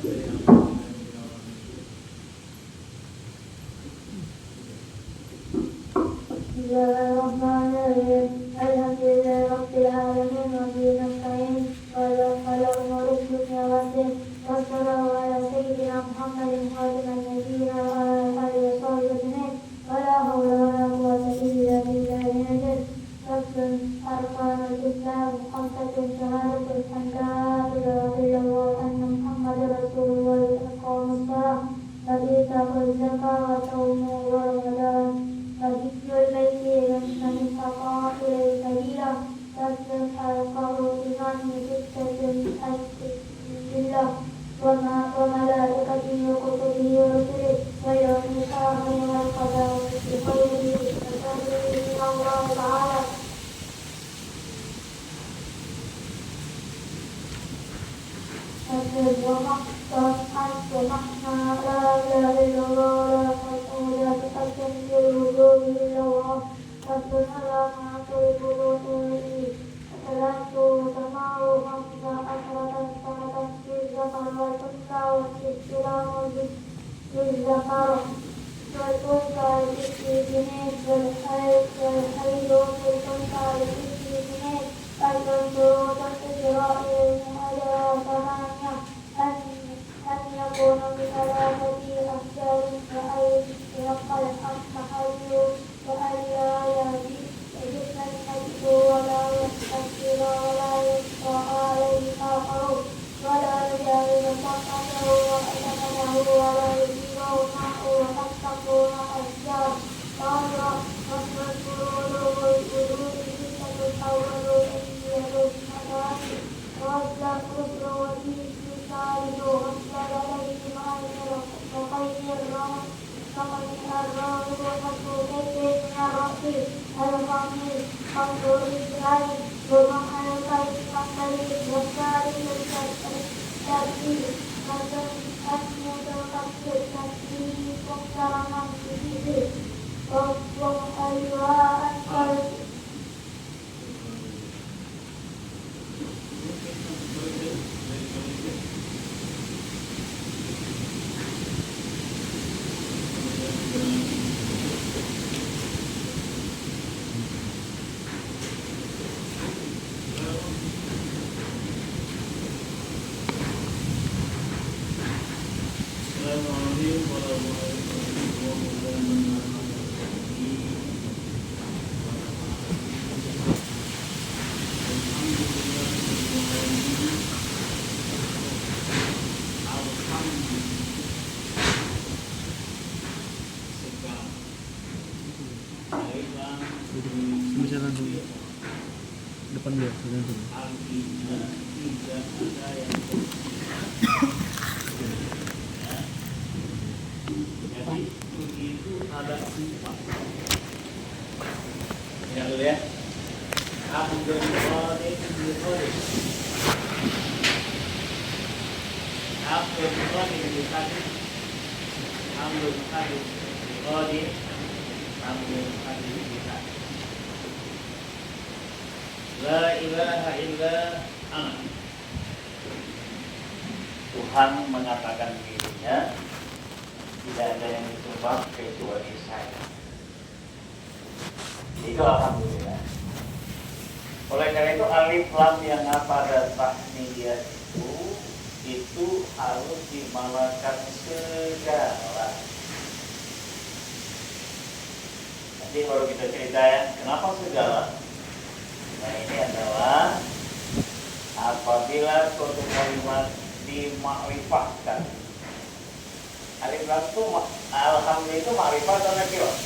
Bismillahirrahmanirrahim. Alhamdulillahirabbil alamin wa bihi nasta'in ala umuri dunya waddin. Wassallallahu ala sayyidina Muhammadin khatamin nabiyyin wa ala alihi wa sahbihi ajma'in. Wala haula wala quwwata illa billahil azim. Faslun arkanul Islam khamsatun syahadatul an la ilaha illallah wa anna Muhammadar Rasulullah wa iqamus shalah wa ita'uz zakah wa shaumu Ramadan. Hijrul baiti man istata'a ilaihi sabila. Faslun al-qawlu imani sittatin billah wa malaikatihi wa kutubihi wa rusulihi wa yawmil akhir wal qadari bi khairihi wa sharrihi min Allah ta'ala. Faslun wa makna la ilaha illallah la taqaddam bil wujudi illallah. Faslun alamatu wudu'i salatu tamahu hamza asratan sanatan zakar wal unsa wa istilamu bil zakar wal unsa al-istijinid wal haydu fil unsa al-istijinid faslun syurutan ijra'il mu'ala tamanya أن يكون بثلاثة أحجار وأن يبقى المحل وأن لا يجب الحج ولا يستكبر ولا يبقى عليه آخر ولا يجاوز شقته وأثمنه ولا يجيبه معه وقد تكون أشجار. قال والمذكور والوجود ستة الأول أيدية المكان والذكر والإنس الثالث والسبب عليه مع وقيد الرمل فقد الراغب ومسؤولية من الرأس الخامس قصد الرجال ومع القيد الطريق والثالث الترتيب أسمد القصد الترتيب مقترنا به وأيها القلب. Depan dia, langsung. Jadi begitu ada sifat. Ya dulu ya. Abdul Qadir bin Qadir. Abdul Qadir bin Qadir. Abdul Qadir bin Qadir. Abdul Qadir bin Qadir. La ilaha illa ana. Tuhan mengatakan dirinya tidak ada yang disembah kecuali saya. Itu alhamdulillah. Oleh karena itu alif lam yang pada tahmiyah itu harus dimalakan segala. Nanti baru kita cerita ya, kenapa segala? Nah ini adalah apabila suatu kalimat dimakrifahkan. Alif lam itu alhamdulillah itu makrifah atau nakirah?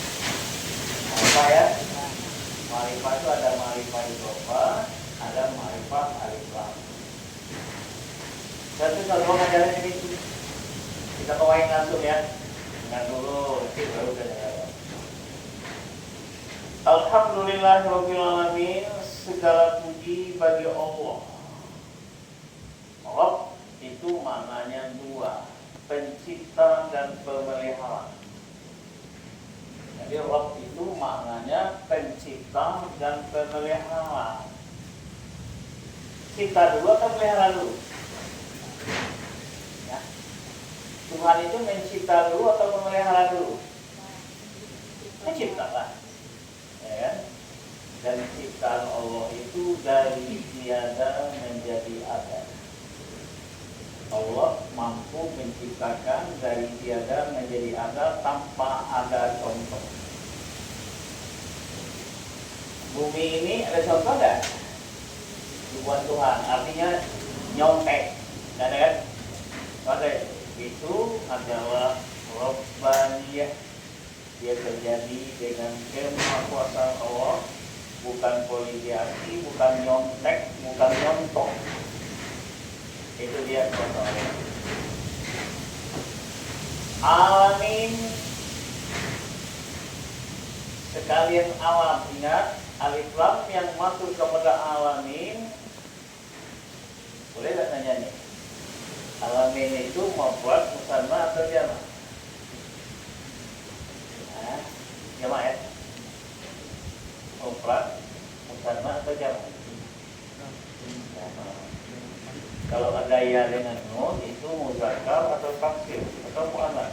Apa ya? Makrifah itu ada makrifah idhofah, ada makrifah alif lam. Satu ngajarin ini kita bawain langsung ya. Dengar dulu, nanti baru dengar. Alhamdulillahirabbil alamin, segala puji bagi Allah. Allah itu maknanya dua, pencipta dan pemelihara. Jadi Rabb itu maknanya pencipta dan pemelihara. Cipta dulu atau pelihara dulu? Ya. Tuhan itu mencipta dulu atau memelihara dulu? Mencipta lah, ya kan? Dan ciptaan Allah itu dari tiada menjadi ada. Allah mampu menciptakan dari tiada menjadi ada tanpa ada contoh. Bumi ini ada contoh nggak? Dibuat Tuhan, artinya nyontek, kan? Pada itu adalah Rabbaniyah. Dia terjadi dengan kemahakuasaan Allah, bukan poligiasi, bukan nyontek, bukan nyontok. Itu dia kuasa Allah. Alamin, sekalian alam, ingat alif lam yang masuk kepada alamin. Boleh tak tanya nih? Alamin itu mufrad, musanna atau jamak? Jamak ya? Mufrad, musanna atau jamak? Kalau ada ya dengan nun itu muzakkar atau taksir atau muannas.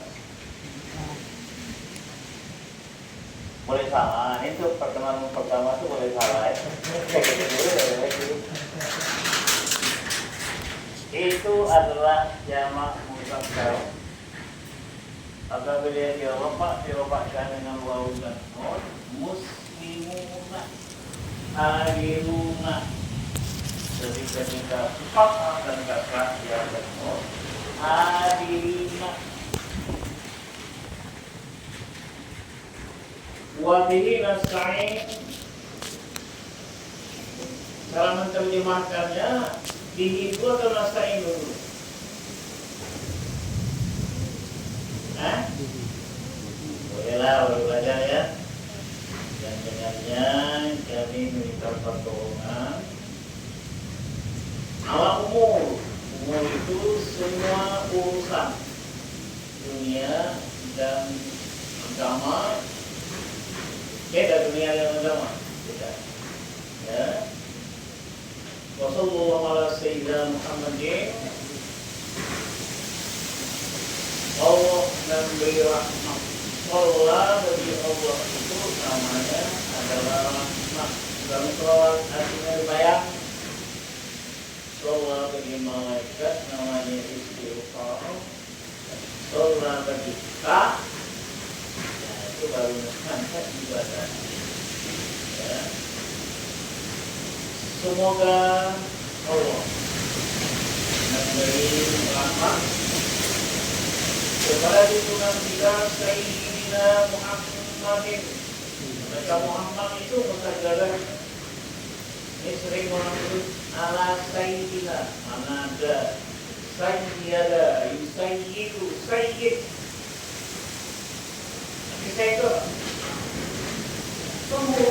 Boleh salah, itu pertemuan pertama itu boleh salah ya. Itu adalah jamak muzakkar. Apabila dia dirofakkan dengan wawu dan nun, muslimuna, alimuna. Jadi ketika fathah dan kasrah dia bertemu adirina. Wa bihi nasta'in. Cara menerjemahkannya bihi itu atau nasta'in dulu? Bolehlah baru belajar ya. Dan dengannya kami minta pertolongan. Ala umur itu semua urusan dunia dan agama. Beda dunia dan agama, beda. Ya. Wassallallahu ala sayyidina Muhammadin. Allah memberi rahmat. Allah bagi Allah itu namanya adalah rahmat. Dalam selawat artinya bayang. Allah bagi malaikat namanya istighfar. Allah bagi kita, ya, itu baru mengangkat ibadah. Ya. Semoga Allah memberi rahmat kepada junjungan kita Sayyidina Muhammadin. Mereka Muhammad itu mustajabah. Ini sering orang sebut ala sayyidina, mana ada sayyida, yusayyidu, sayyid. Tapi saya itu tunggu.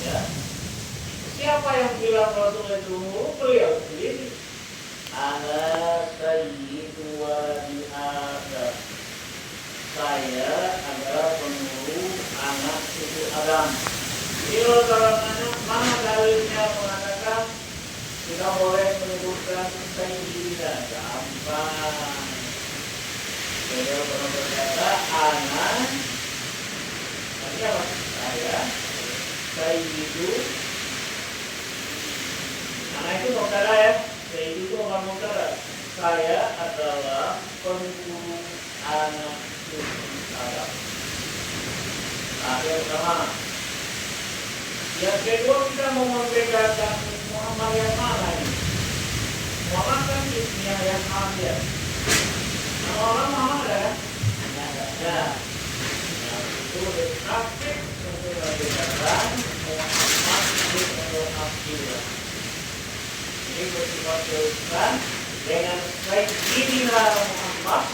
Ya. Siapa yang bilang Rasulullah tunggu? Beliau sendiri. Ala sayyidu wadi Adam. Saya adalah pengurus anak cucu Adam. Kalau mana dalilnya mengatakan kita boleh menyebutkan sayyidina, gampang. Beliau pernah berkata anak, artinya apa? Saya sayyidu. Anak itu mubtada ya, sayyidu itu bukan mubtada. Saya adalah pengguru anak cucu Adam. Yang pertama. Yang kedua kita mau membedakan Muhammad yang mana ini? Muhammad kan ismnya yang ambil. Nama orang Muhammad ada kan? Tidak ada. Yang itu ditafsir untuk membedakan Muhammad dengan Abdullah. Ini bersifat teruskan dengan Sayyidina Muhammad,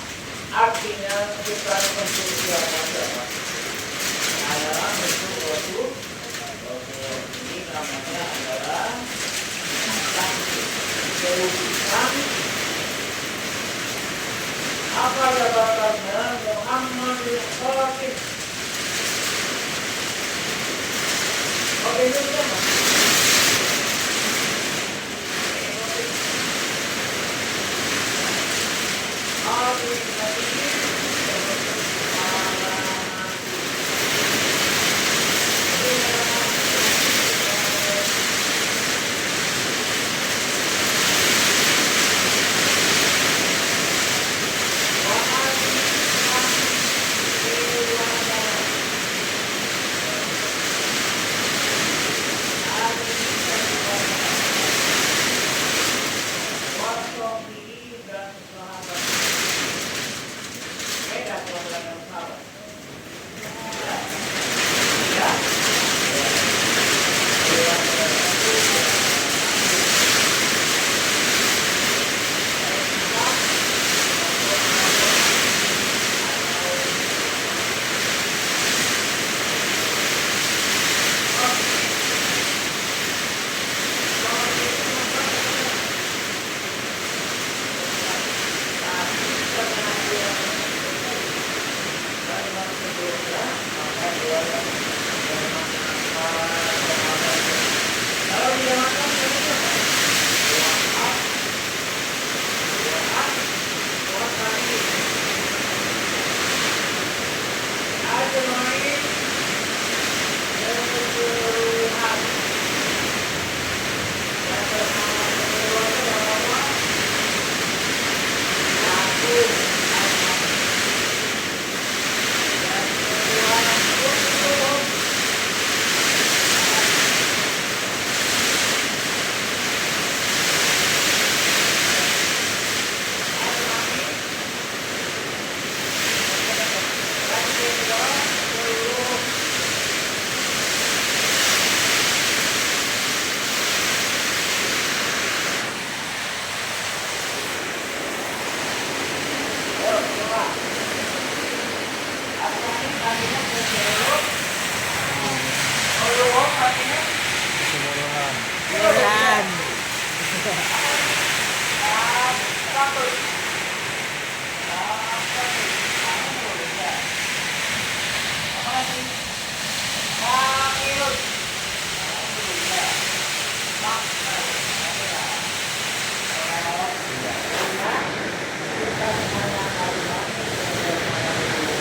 artinya kita mensucikan agama. Adalah bentuk Rasul. Ini namanya adalah terusan. Apa jabatannya? Muhammad bin Khatib. Oke, itu sama.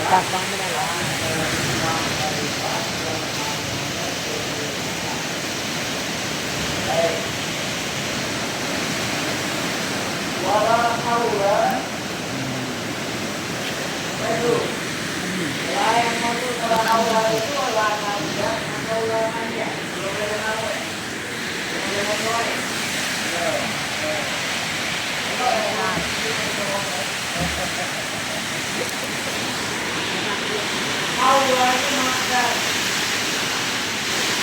Gampang mo na lang. Wala haula. Itu. Wala yang masuk wala haula itu wala haula, haula hanya. Belum ada nama. Belum ada nama. Haula itu makan.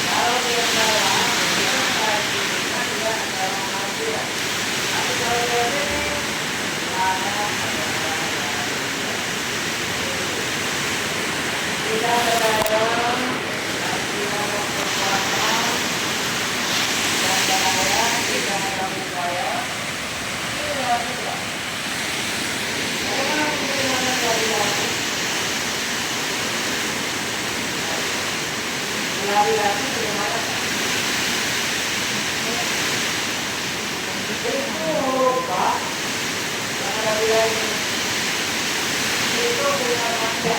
Kalau dia salah, dia lagi kan dia adalah manusia. Tapi kalau dia ini tidak ada dalam kekuatan dan daya tidak ada upaya tidak ada. Orang tidak ada lagi. Lari-lari bagaimana? Itu Pak, jangan lari-lari. Itu dengan Anda.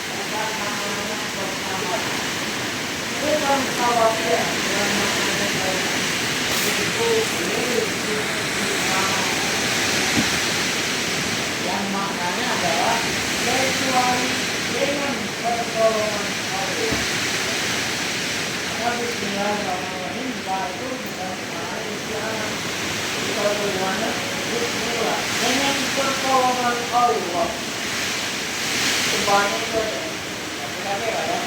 Bukan namanya bersama. Bukan khawatir dengan namanya itu yang maknanya adalah kecuali dengan pertolongan Allah. Bismillahirrahmanirrahim. Itu bukan istiadat. Itu bagaimana? Bismillah. Dengan pertolongan Allah. Sebanyak itu aja. Tapi ya.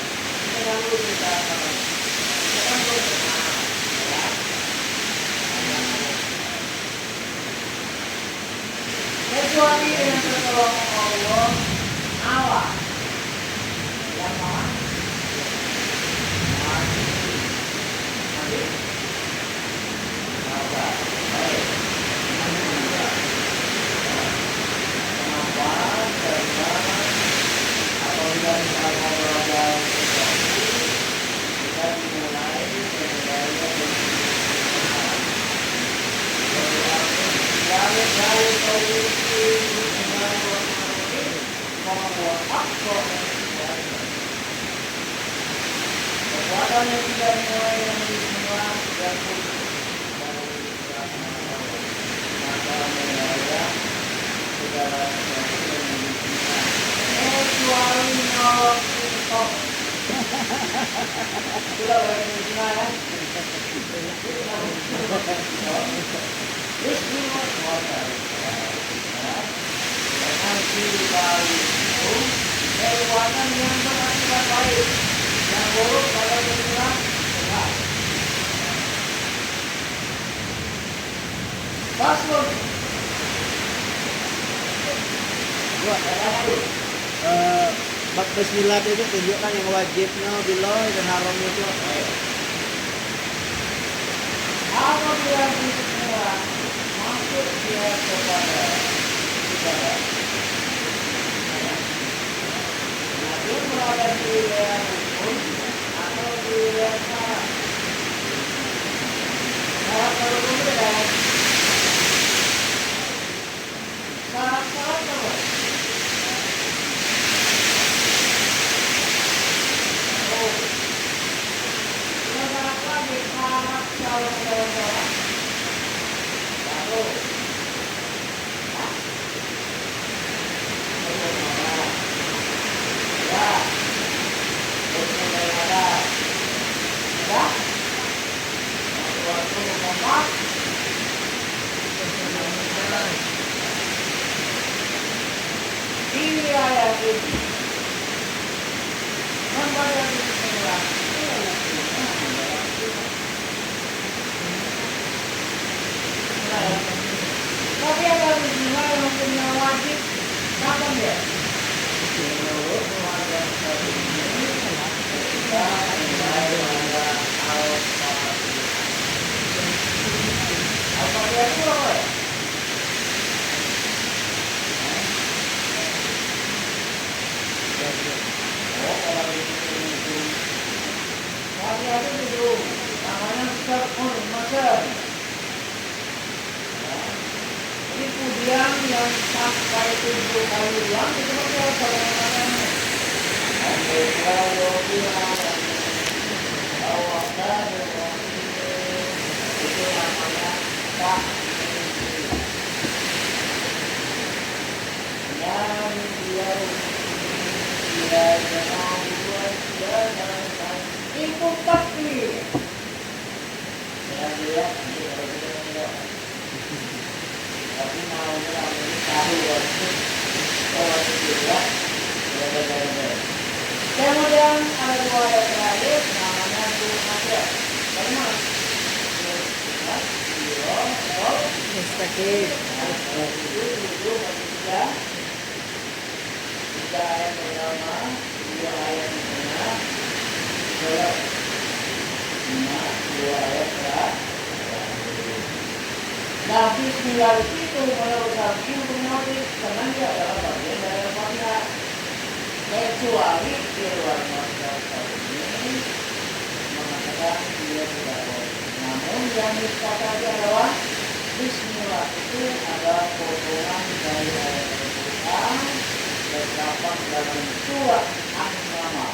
Ini yang perlu kita katakan. Kita kan perlu ya. Kecuali dengan pertolongan Allah, Allah yang maha. Kekuatan yang tidak dimulai dengan bismillah dan maka mengajar segala sesuatu yang bismillah kecuali nolong itu. Sudah bagi bismillah ya? Bismillah nanti balik itu kekuatan yang berakibat baik. Yang buruk kalau bismillah benar. Paslon. Bab bismillah itu tunjukkan yang wajibnya bila dan haramnya itu apa ya? Apabila bismillah masuk dia kepada ibadah. Dia berada di wilayah hukum atau di wilayah syarat. Syarat kalau berbeda. Syarat-syarat apa? Oh, syarat lagi syarat calon-calon. Lalu, di wilayah ini membayar bismillah tapi ada bismillah yang punya wajib kapan dia? Apa dia itu apa ya? Kemudian yang sampai 7 kali ulang itu pakai namanya itu namanya tak yang dia jangan buat jangan itu takbir yang dia tapi mau tahu orang juga kemudian ada dua ayat terakhir namanya Al-Fatihah. Bagaimana? Mustaqim. Tiga ayat pertama, dua ayat tengah, dua ayat terakhir. Nah, bismillah itu menurut kami otomatis karena dia adalah bagian dari Al-Fatihah. Kecuali di luar masyarakat ini mengatakan dia tidak boleh. Namun yang disepakati adalah bismillah itu adalah potongan dari ayat Al-Quran terdapat dalam surat An-Naml.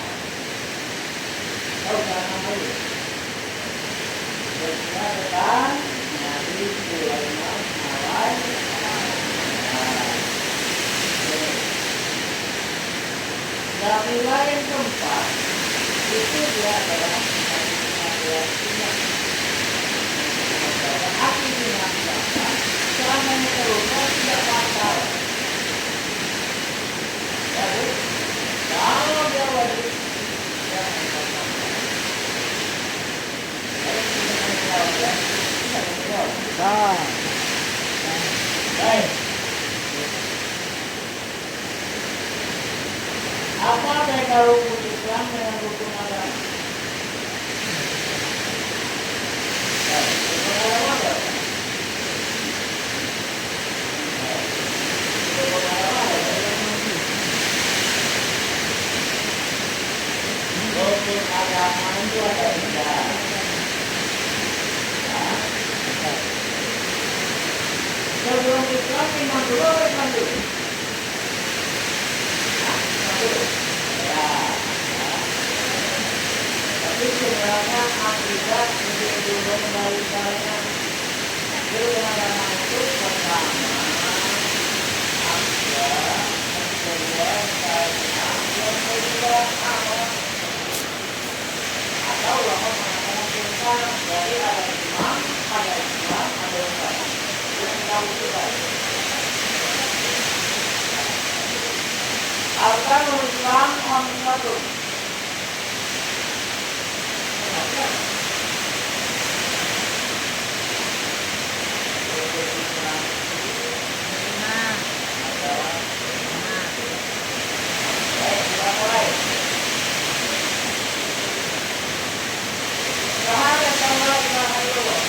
Tahu jangan dulu. Bismillah tentang Nabi Sulaiman Nah, nilai yang keempat itu dia adalah api dengan bahkan seandainya terluka tidak fatal. Jadi kalau dia wajib dia akan fatal. Jadi tidak menjawab ya, tidak menjawab. Baik. Apa beda rukun Islam dengan rukun agama? Rukun agama apa? Rukun agama apa? Rukun agama itu ada tiga. Sebelum Islam iman dulu atau Islam dulu? Tapi sebenarnya akibat itu kembali karena itu agama itu pertama ada kedua karena yang kedua atau ulama mengatakan kita dari ada imam, ada Islam, ada ulama yang tahu kita. Arkanul Islam khamsatun. Baik, kita mulai. Syahadat Allah ilaha illallah.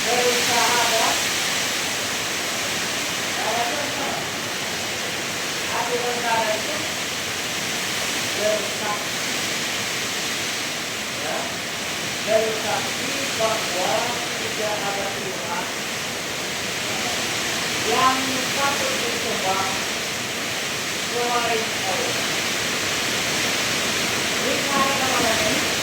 Bersyahadat arti bersyahadat itu bersaksi ya, bersaksi bahwa tidak ada Tuhan yang patut disembah selain Allah. Ini syahadat apa namanya?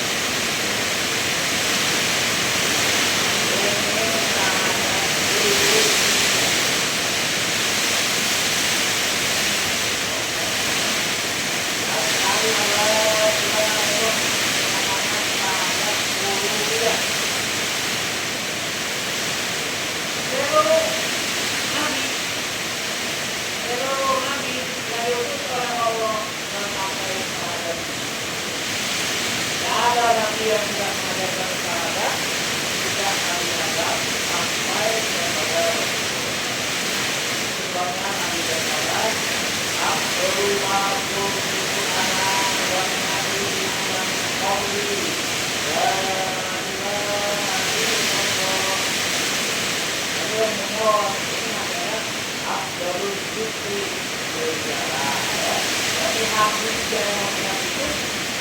Yang tidak mengadakan syahadat tidak akan dianggap sampai kepada sebabnya Nabi berkata Abdul Ma'bud Anak dan Nabi dan Qawli dan yang membuat ini adalah Abdul Zikri berjalan tapi habis jalan itu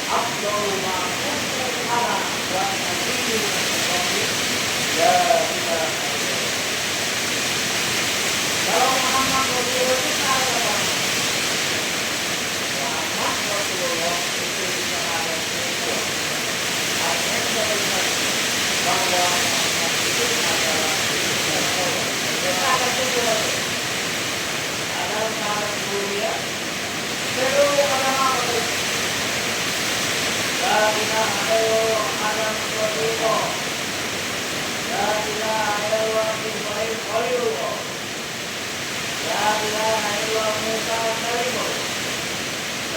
Abdul Ma'bud Anak dan Nabi bahwa Muhammad itu adalah syahadat itu adalah syahadat mulia. Seluruh agama itu la ilaha illallah Adam Rasulullah, la ilaha illallah Ibrahim Khalilullah, la ilaha illallah Musa Kalimullah,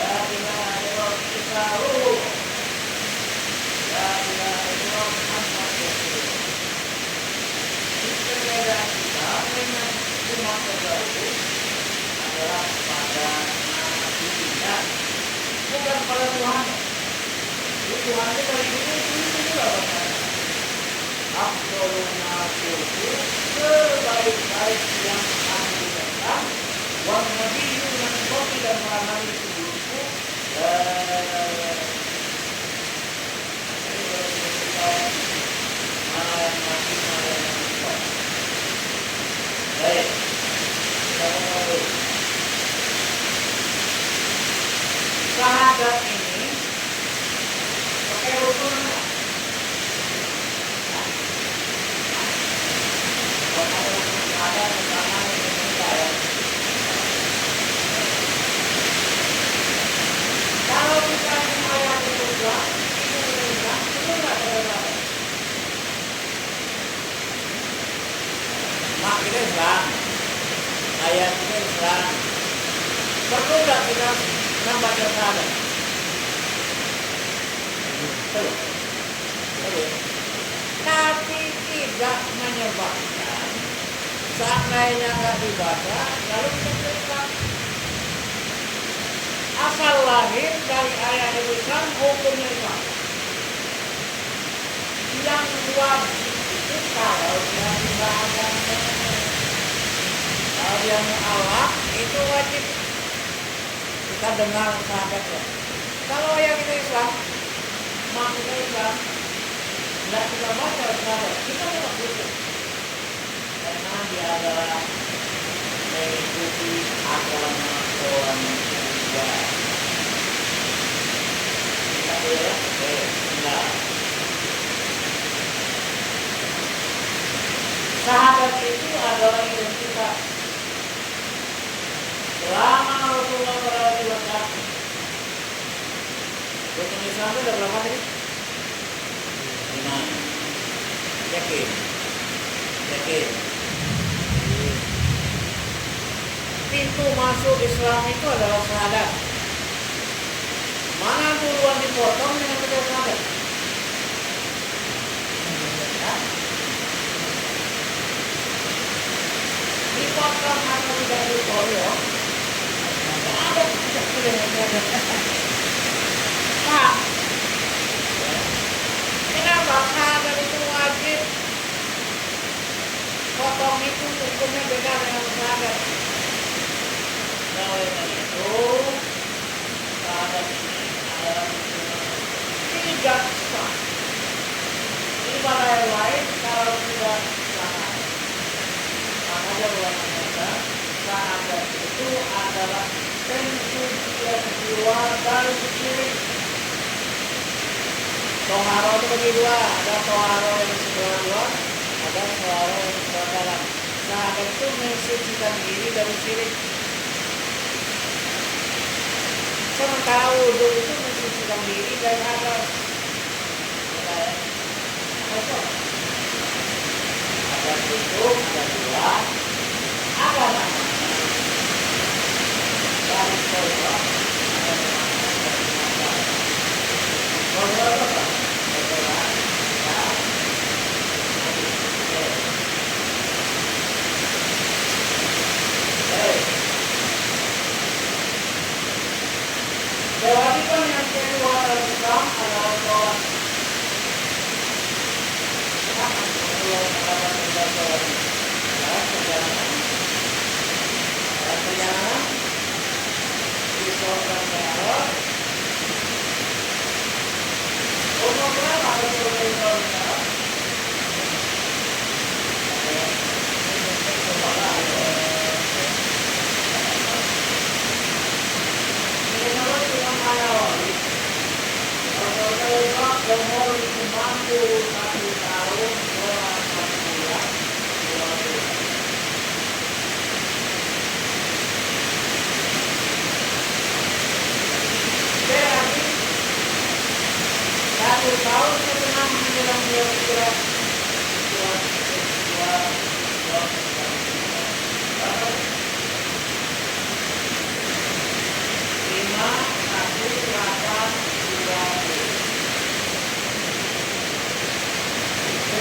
la ilaha illallah Isa Ruhullah, la ilaha illallah Muhammad Rasulullah. Perbedaan kita dengan umat terdahulu adalah pada nabinya, bukan pada Tuhan. Tuhan itu dari dulu itu juga berkata, Abdul Nasir sebaik-baik yang kami datang, wan nabi yang kopi dan meramani sebelumku, baik, kita mulai. Syahadat ini pakai rukun enggak? Kalau ada rukun syahadat pertama ini saya. Kalau misalnya ayat itu enggak, itu enggak ada. Mak kita Islam, ayat kita Islam. Perlu nggak kita membaca syahadat? Perlu. Tapi tidak menyebabkan saat lainnya nggak dibaca, lalu kita Islam. Asal lahir dari ayat Islam, hukumnya Islam. Yang wajib itu kalau dia tidak ada, kalau dia mu'alaf itu wajib kita dengar syahadatnya. Kalau yang kita Islam, maksudnya Islam, tidak kita baca syahadat, kita tetap butuh. Karena dia adalah mengikuti agama orang Buddha. Kita boleh ya? Syahadat itu adalah identitas. Selama Rasulullah berada di Mekah, rukun Islam itu ada berapa tadi? 5. Yakin? Pintu masuk Islam itu adalah syahadat. Mana duluan dipotong dengan betul syahadat? Dipotong atau tidak dipotong? Ada Pak, kenapa syahadat itu wajib? Potong itu hukumnya beda dengan syahadat. Oleh karena itu, syahadat ini adalah tidak sah. Ibadah yang lain kalau tidak sah, makanya ulama mengatakan syahadat itu adalah pensucian jiwa dari syirik. Toharo itu bagi dua, ada toharo yang di sebelah luar, ada toharo yang di sebelah dalam. Syahadat itu mensucikan diri dari syirik. Sementara wudhu itu mensucikan diri dari hadas. Ada wudhu, ada dua, ada namanya. Dari sholat, ada namanya dari mata. Sholat apa? Sholat, ya. Kewajiban yang kedua dalam Islam adalah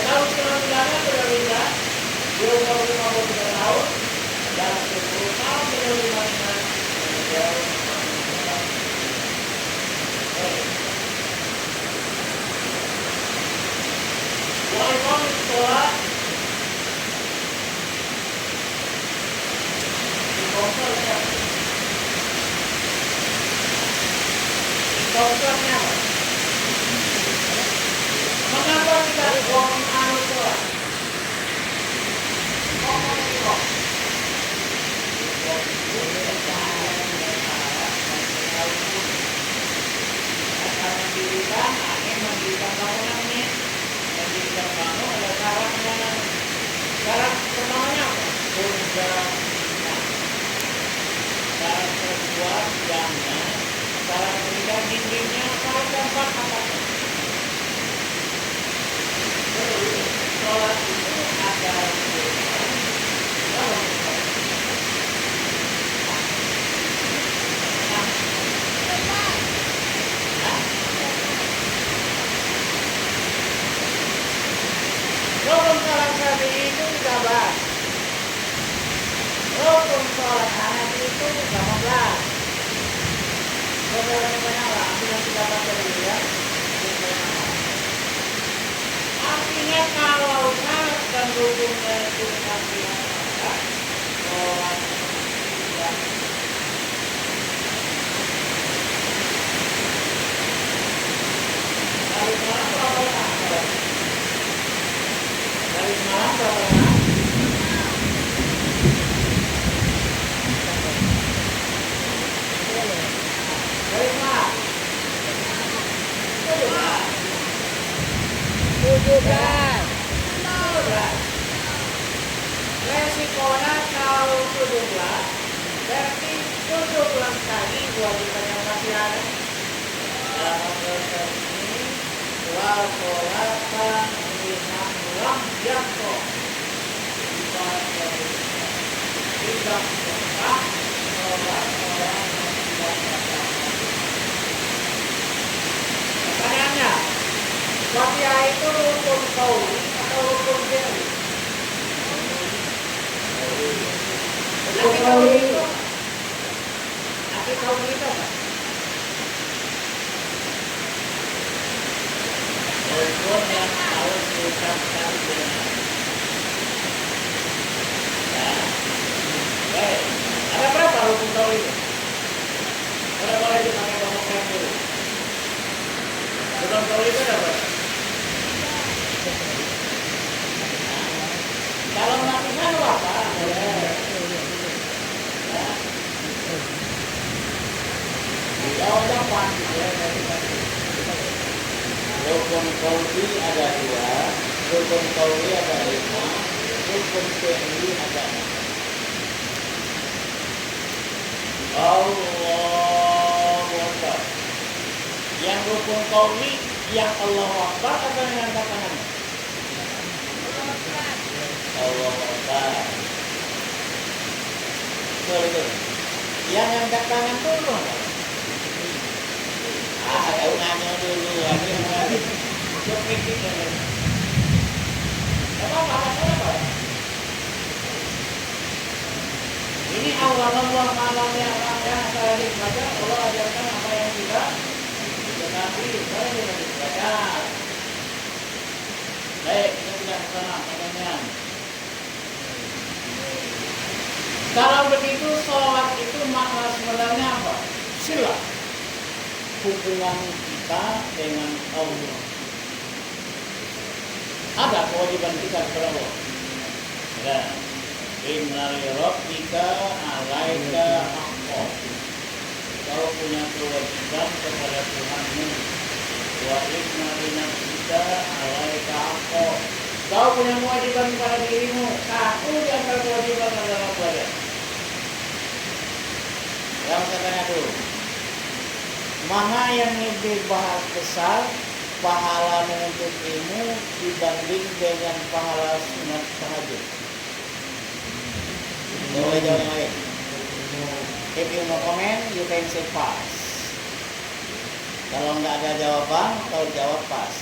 Kalau penampilannya berbeda, dia umur 53 tahun dan 10 tahun penerbitannya jauh mulai kami sekolah di komputernya mengapa kita uang anu sekolah mendirikan, mendirikan bangunan ini, mendirikan bangun ada syaratnya. Syarat pertamanya apa? Syarat kedua jamnya, syarat ketiga dindingnya, syarat keempat atapnya. Sholat itu ada rukun sholat Syafi'i itu 13. Rukun sholat Hanafi itu 18. Saudara banyak lah, yang kita baca dulu ya. Artinya kalau syarat dan rukunnya itu artinya sholat tidak. Dari malam berapa lama? Dari malam berapa lama? Dari malam 17. Resikonya kalau 17 berarti 17 kali kewajiban yang masih ada. Dalam proses ini wal sholatan liman lam yakto tidak sah sholat orang yang tidak sah. Pertanyaannya, Fatihah itu rukun qauli atau rukun fi'li? Nanti qauli itu apa? Rukun yang harus diucapkan dengan ya. Baik. Ada berapa rukun qauli itu? Boleh dipakai ngomongkan dulu. Rukun qauli itu ada berapa? Kalau latihan apa? Jawabnya pasti ya. Rukun qauli ada 2, rukun qauli ada 5, rukun fi'li ada 6. Allahu Akbar. Yang rukun qauli yang Allahu Akbar apa yang angkat tangannya? Allahu Akbar. Betul. Yang angkat tangan turun. Ada nanya dulu, ini awal-awal malamnya yang saya dibaca, Allah ajarkan apa yang kita tetapi saya tidak dibaca. Baik, kita tidak kesana pertanyaan. Kalau begitu sholat itu makna sebenarnya apa? Sila. Hubungan kita dengan Allah. Ada kewajiban kita kepada Allah. Ya. Inna li rabbika 'alaika haqqan. Kau punya kewajiban kepada Tuhanmu. Wa inna li nafsika 'alaika haqqan. Kau punya kewajiban kepada dirimu. Satu di antara kewajiban adalah belajar. Yang saya tanya dulu. Mana yang lebih besar pahala menuntut ilmu dibanding dengan pahala sunat tahajud? Boleh jawab yang lain. If you mau komen, you can say pass. Kalau nggak ada jawaban, kau jawab pas.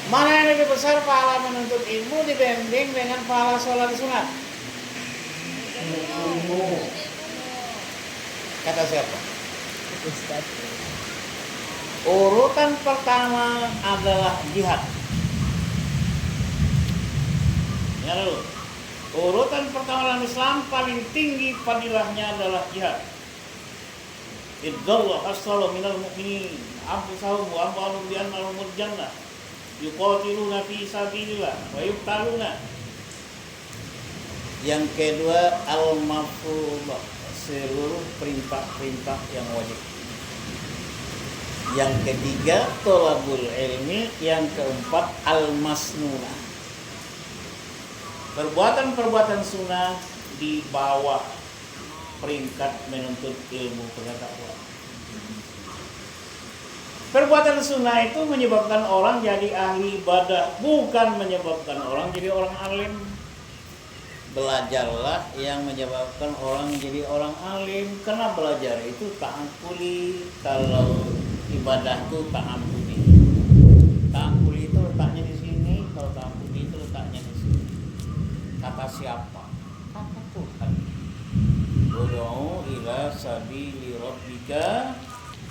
Mana yang lebih besar pahala menuntut ilmu dibanding dengan pahala sholat sunat? Ilmu. Kata siapa? Ustaz. Urutan pertama adalah jihad. Ya dulu. Urutan pertama dalam Islam paling tinggi fadilahnya adalah jihad. Idzallahu hasalu minal mu'minin anfusahum wa amwalahum bi anna lahumul jannah yuqatiluna fi sabilillah wa yuqtaluna. Yang kedua al-mafruḍah, seluruh perintah-perintah yang wajib. Yang ketiga thalabul ilmi, yang keempat al-masnunah. Perbuatan-perbuatan sunnah di bawah peringkat menuntut ilmu pengetahuan. Perbuatan sunnah itu menyebabkan orang jadi ahli ibadah, bukan menyebabkan orang jadi orang alim. Belajarlah yang menyebabkan orang jadi orang alim, karena belajar itu ta'ampuli. Kalau ibadah itu ta'ampuli. Ta'ampuli itu letaknya di sini, kalau ta'ampuli itu letaknya di sini. Kata siapa? Kata Tuhan. Ud'u ila sabili rabbika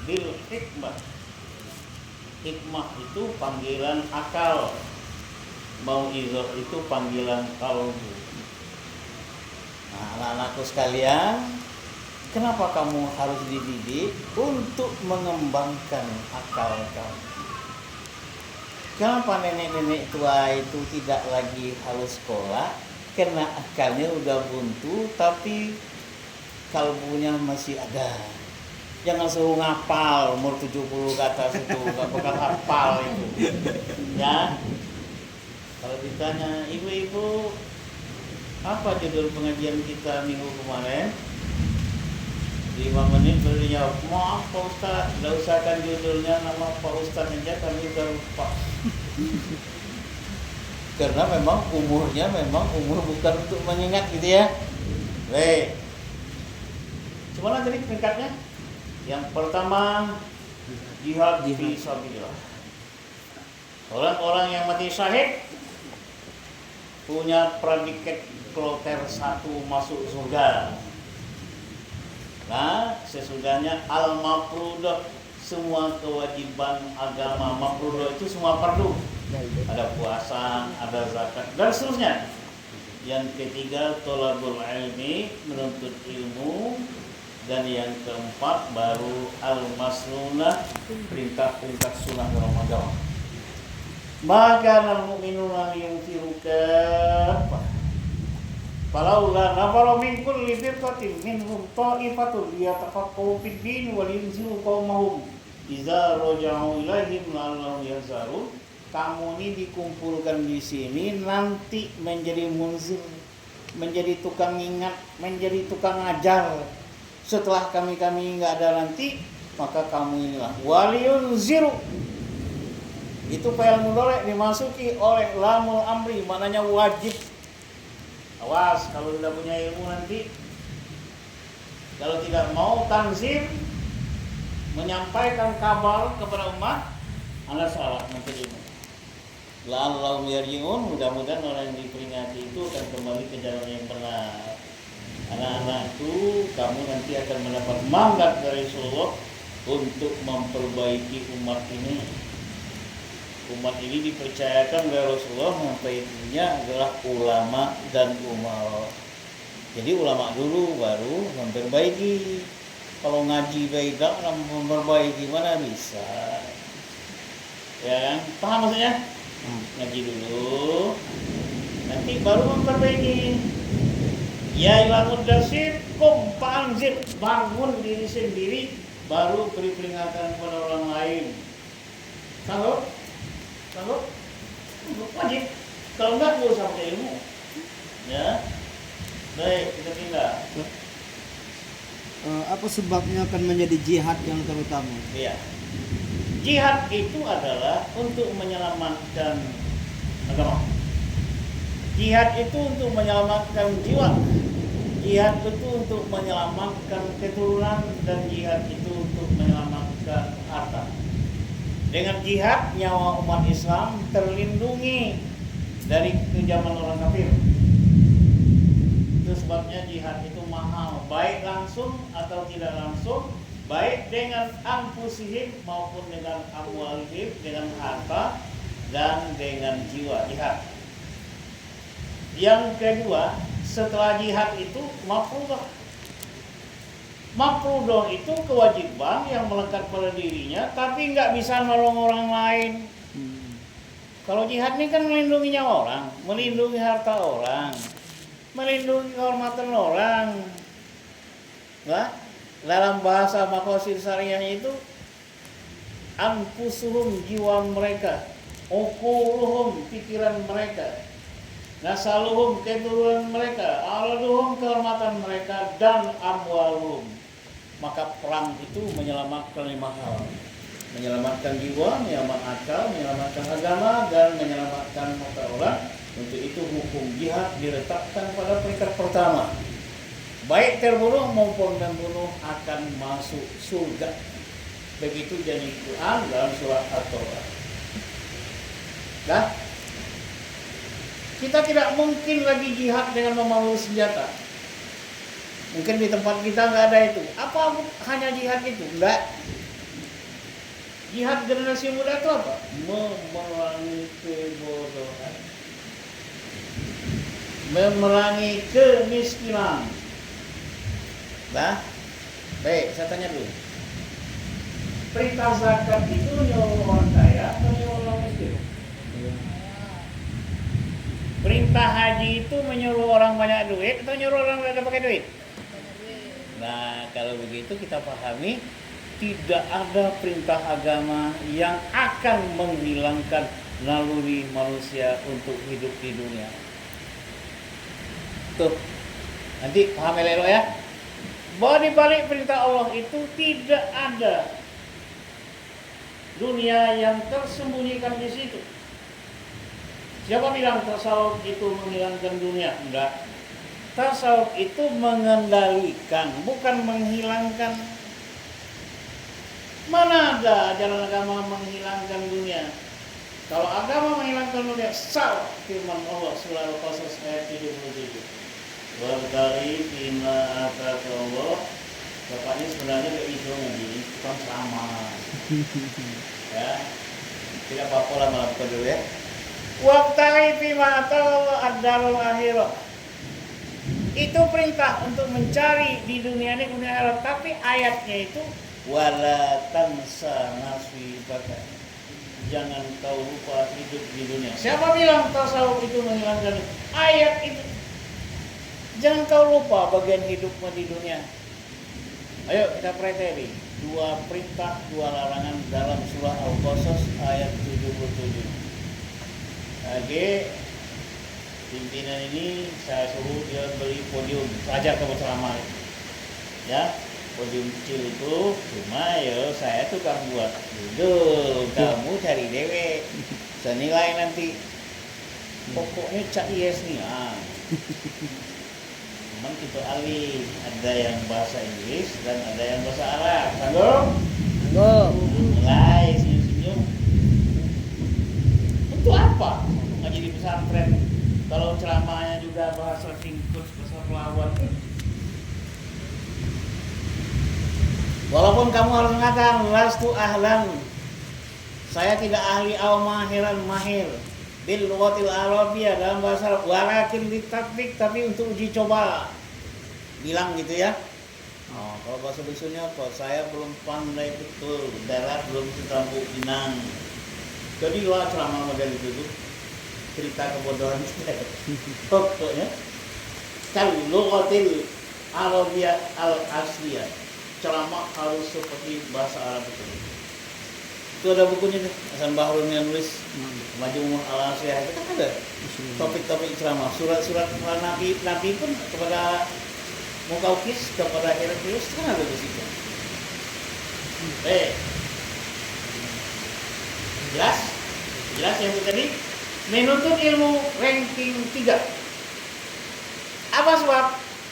bil hikmah. Hikmah itu panggilan akal. Mau'izah itu panggilan qalbu. Nah, anak-anakku sekalian, kenapa kamu harus dididik untuk mengembangkan akal kamu? Kenapa nenek-nenek tua itu tidak lagi harus sekolah? Karena akalnya udah buntu, tapi kalbunya masih ada. Jangan suruh ngapal umur 70 ke atas itu, gak bakal hafal itu. Ya. Kalau ditanya, ibu-ibu, apa judul pengajian kita minggu kemarin? 5 menit baru dijawab, maaf Pak Ustaz, tidak usahkan judulnya, nama Pak Ustaz aja, kami udah lupa. Karena memang umurnya umur bukan untuk mengingat gitu ya. Baik. Cuma tadi peringkatnya. Yang pertama jihad fi sabilillah. Orang-orang yang mati syahid punya predikat kloter 1 masuk surga. Nah, sesudahnya al-mafruḍah, semua kewajiban agama mafruḍah itu semua perlu. Ada puasa, ada zakat, dan seterusnya. Yang ketiga thalabul ilmi, menuntut ilmu. Dan yang keempat baru al-masnunah, perintah-perintah sunnah dalam agama. Maka al-mu'minuna yunfiru kaffah. Falaula nafara min kulli firqatin minhum ta'ifatun liyatafaqahu fid-din wa liyunziru qaumahum idza raja'u ilaihim la'allahum yahzarun. Kamu ini dikumpulkan di sini nanti menjadi munzir, menjadi tukang ingat, menjadi tukang ajar. Setelah kami nggak ada nanti, maka kamu inilah waliyun ziru. Itu fi'il mudhari' dimasuki oleh lamul amri, maknanya wajib. Awas kalau tidak punya ilmu nanti, kalau tidak mau tanzim, menyampaikan kabar kepada umat, Anda salah menuntut ilmu. La'allahum yarji'un, mudah-mudahan orang yang diperingati itu akan kembali ke jalan yang benar. Anak-anakku, kamu nanti akan mendapat mandat dari Rasulullah untuk memperbaiki umat ini. Umat ini dipercayakan oleh Rasulullah memperbaiki adalah ulama dan umara. Jadi ulama dulu baru memperbaiki. Kalau ngaji baik tak memperbaiki mana bisa? Ya kan? Paham maksudnya? Ngaji dulu, nanti baru memperbaiki. Ya ilah mudassir, kum fa'anzir, bangun diri sendiri, baru beri peringatan kepada orang lain. Sanggup? Sanggup? Wajib. Kalau enggak, gak usah pakai ilmu. Ya. Baik, kita pindah. Apa sebabnya akan menjadi jihad yang terutama? Iya. Jihad itu adalah untuk menyelamatkan agama. Jihad itu untuk menyelamatkan jiwa. Jihad itu untuk menyelamatkan keturunan, dan jihad itu untuk menyelamatkan harta. Dengan jihad, nyawa umat Islam terlindungi dari kejaman orang kafir. Itu sebabnya jihad itu mahal, baik langsung atau tidak langsung, baik dengan anfusihim maupun dengan amwalihim, dengan harta dan dengan jiwa. Jihad. Yang kedua, setelah jihad itu mafruḍah. Mafruḍah itu kewajiban yang melekat pada dirinya, tapi nggak bisa nolong orang lain. Kalau jihad ini kan melindungi nyawa orang, melindungi harta orang, melindungi kehormatan orang. Nah, dalam bahasa maqasid syariah itu anfusuhum, jiwa mereka, uquluhum, pikiran mereka, nasaluhum, keturunan mereka, aladuhum, kehormatan mereka, dan amwaluhum. Maka perang itu menyelamatkan 5 hal: menyelamatkan jiwa, menyelamatkan akal, menyelamatkan agama, dan menyelamatkan harta orang. Untuk itu hukum jihad diletakkan pada peringkat pertama. Baik terbunuh maupun membunuh akan masuk surga. Begitu janji Quran dalam surah At-Taubah. Nah, kita tidak mungkin lagi jihad dengan membawa senjata. Mungkin di tempat kita nggak ada itu. Apa hanya jihad itu? Enggak. Jihad generasi muda itu apa? Memerangi kebodohan, memerangi kemiskinan. Nah, baik, saya tanya dulu. Perintah zakat itu nyuruh orang kaya atau nyuruh orang miskin? Perintah haji itu menyuruh orang banyak duit atau nyuruh orang tidak pakai duit? Nah, kalau begitu kita pahami, tidak ada perintah agama yang akan menghilangkan naluri manusia untuk hidup di dunia. Tuh, nanti paham elok ya. Bahwa di balik perintah Allah itu tidak ada dunia yang tersembunyikan di situ. Siapa bilang tasawuf itu menghilangkan dunia? Enggak. Tasawuf itu mengendalikan, bukan menghilangkan. Mana ada ajaran agama menghilangkan dunia? Kalau agama menghilangkan dunia, salah firman Allah surah Al-Qasas ayat 77. Wabtaghi fima ataka Allah. Bapaknya sebenarnya ke hidungnya gini, bukan sama. Ya, tidak apa-apa lah melakukan dulu ya. Wabtaghi fima ataka Allah ad-darul akhirah. Itu perintah untuk mencari di dunia ini dunia akhirat, tapi ayatnya itu wala tansa nasibaka. Jangan kau lupa hidup di dunia. Siapa bilang tasawuf itu menghilangkan? Ayat itu. Jangan kau lupa bagian hidupmu di dunia. Ayo kita perhatikan 2 perintah, 2 larangan dalam surah Al-Qasas ayat 77. Lagi pimpinan ini saya suruh dia beli podium saja ke ceramah. Ya, podium kecil itu cuma ya saya tukang buat. Dulu kamu cari dewe senilai nanti. Pokoknya cak yes nih. Cuman kita alih, ada yang bahasa Inggris dan ada yang bahasa Arab. Sanggup? Sanggup. Mulai senyum-senyum. Untuk apa? Ngaji di pesantren. Kalau ceramahnya juga bahasa tingkut, bahasa pelawat. Walaupun kamu harus mengatakan lastu ahlan, saya tidak ahli aw mahiran mahir bil lughatil arabiyyah, dalam bahasa Arab, walakin litatbik, tapi untuk uji coba. Bilang gitu ya. Oh, kalau bahasa Indonesia apa? Saya belum pandai betul, darat belum tercampur Pinang. Jadi lah ceramah model itu tuh cerita kebodohan saya. Pokoknya kal lughatil arabiyyah al asliyah, ceramah harus seperti bahasa Arab itu. Itu ada bukunya nih, Hasan Bahrul yang nulis Majmu' al-Asliyah, itu kan ada topik-topik ceramah, surat-surat Nabi pun kepada Mukaukis, kepada Heraklius kan ada di situ. Jelas? Jelas yang tadi? Menuntut ilmu ranking 3. Apa sebab?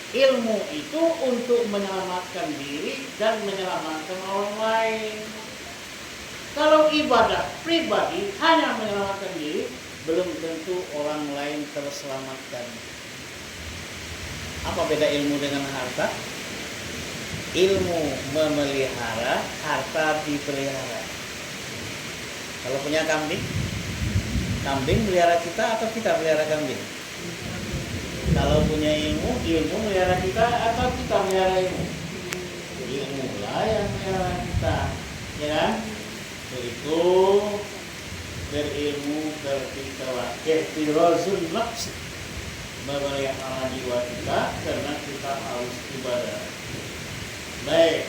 Ilmu itu untuk menyelamatkan diri dan menyelamatkan orang lain. Kalau ibadah pribadi hanya menyelamatkan diri, belum tentu orang lain terselamatkan. Apa beda ilmu dengan harta? Ilmu memelihara, harta dipelihara. Kalau punya kambing, kambing melihara kita atau kita melihara kambing? Kalau punya ilmu, ilmu melihara kita atau kita melihara ilmu? Ilmu lah yang melihara kita, ya kan? Itu berilmu bertikawa ihtirazun nafs, memelihara jiwa kita karena kita harus ibadah. Baik,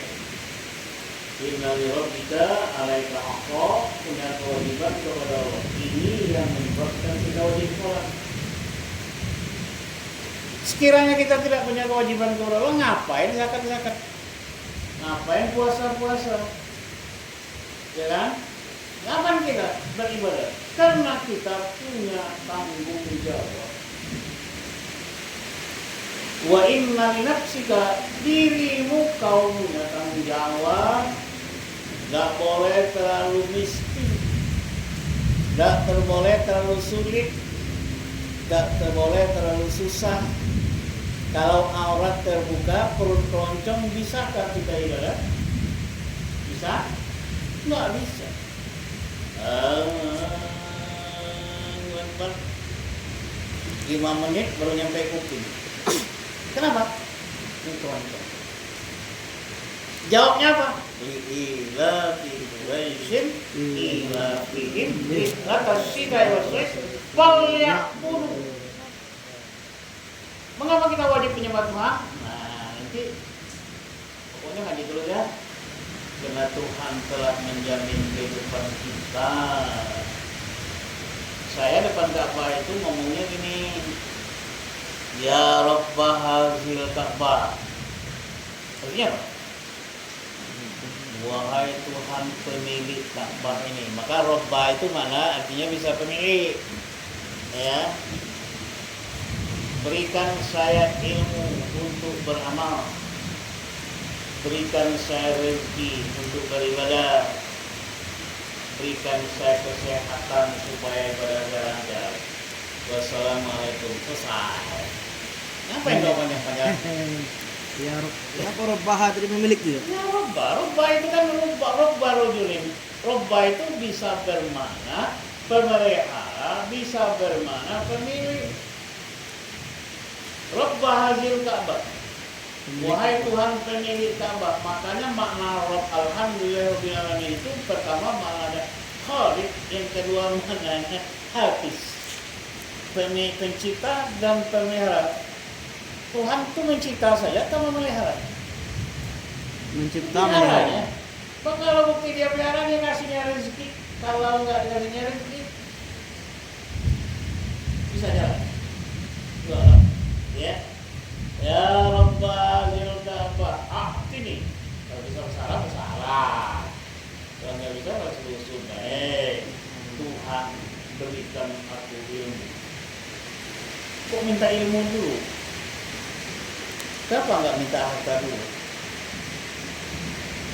inna li rabbika alaika haqqan, punya kewajiban kepada Allah. Ini yang menyebabkan kita wajib sholat. Sekiranya kita tidak punya kewajiban kepada Allah, ngapain zakat? Ngapain puasa? Ya kan? Kapan kita beribadah? Karena kita punya tanggung jawab. Wa inna li nafsika, dirimu kau punya tanggung jawab. Gak boleh terlalu miskin, gak boleh terlalu sulit, gak boleh terlalu susah. Kalau aurat terbuka, perut keroncong, bisakah kita ibadah? Bisa? Nggak bisa. 5 menit baru nyampe kuping. Kenapa? Ini keroncong. Jawabnya apa? Ila fihim atas sidai waswis falyakunu. Mengapa kita wajib menyembah Tuhan? Nah, nanti pokoknya ngaji dulu ya. Karena Tuhan telah menjamin kehidupan kita. Saya depan Ka'bah itu ngomongnya gini, ya Rabbah hazil Ka'bah. Artinya apa? Wahai Tuhan pemilik Ka'bah ini. Maka Rabbah itu mana? Artinya bisa pemilik. Ya. Berikan saya ilmu untuk beramal. Berikan saya rezeki untuk beribadah. Berikan saya kesehatan supaya ibadah lancar. Wassalamualaikum. Selesai. Ngapain jawabannya panjang? Ya, kenapa Rabbah tadi pemilik dia? Ya Rabbah itu kan Rabbah rojulin. Rabbah itu bisa bermakna pemelihara, bisa bermakna pemilik. Rabbah hazil Ka'bah. Wahai Tuhan pemilik Ka'bah. Makanya makna Rabb alhamdulillahirabbil alamin itu pertama maknanya Khaliq, yang kedua maknanya Hafiz. Pencipta dan pemelihara. Tuhan itu mencipta saja atau memelihara? Mencipta meliharanya. Kalau bukti dia pelihara, dia kasihnya rezeki. Kalau nggak dikasihnya rezeki, bisa jalan. Ya. Ya Rabbah zilka'bah. Ini. Kalau bisa bersalah. Kalau nggak bisa rasul baik. Tuhan berikan aku ilmu. Kok minta ilmu dulu? Kenapa nggak minta harta dulu?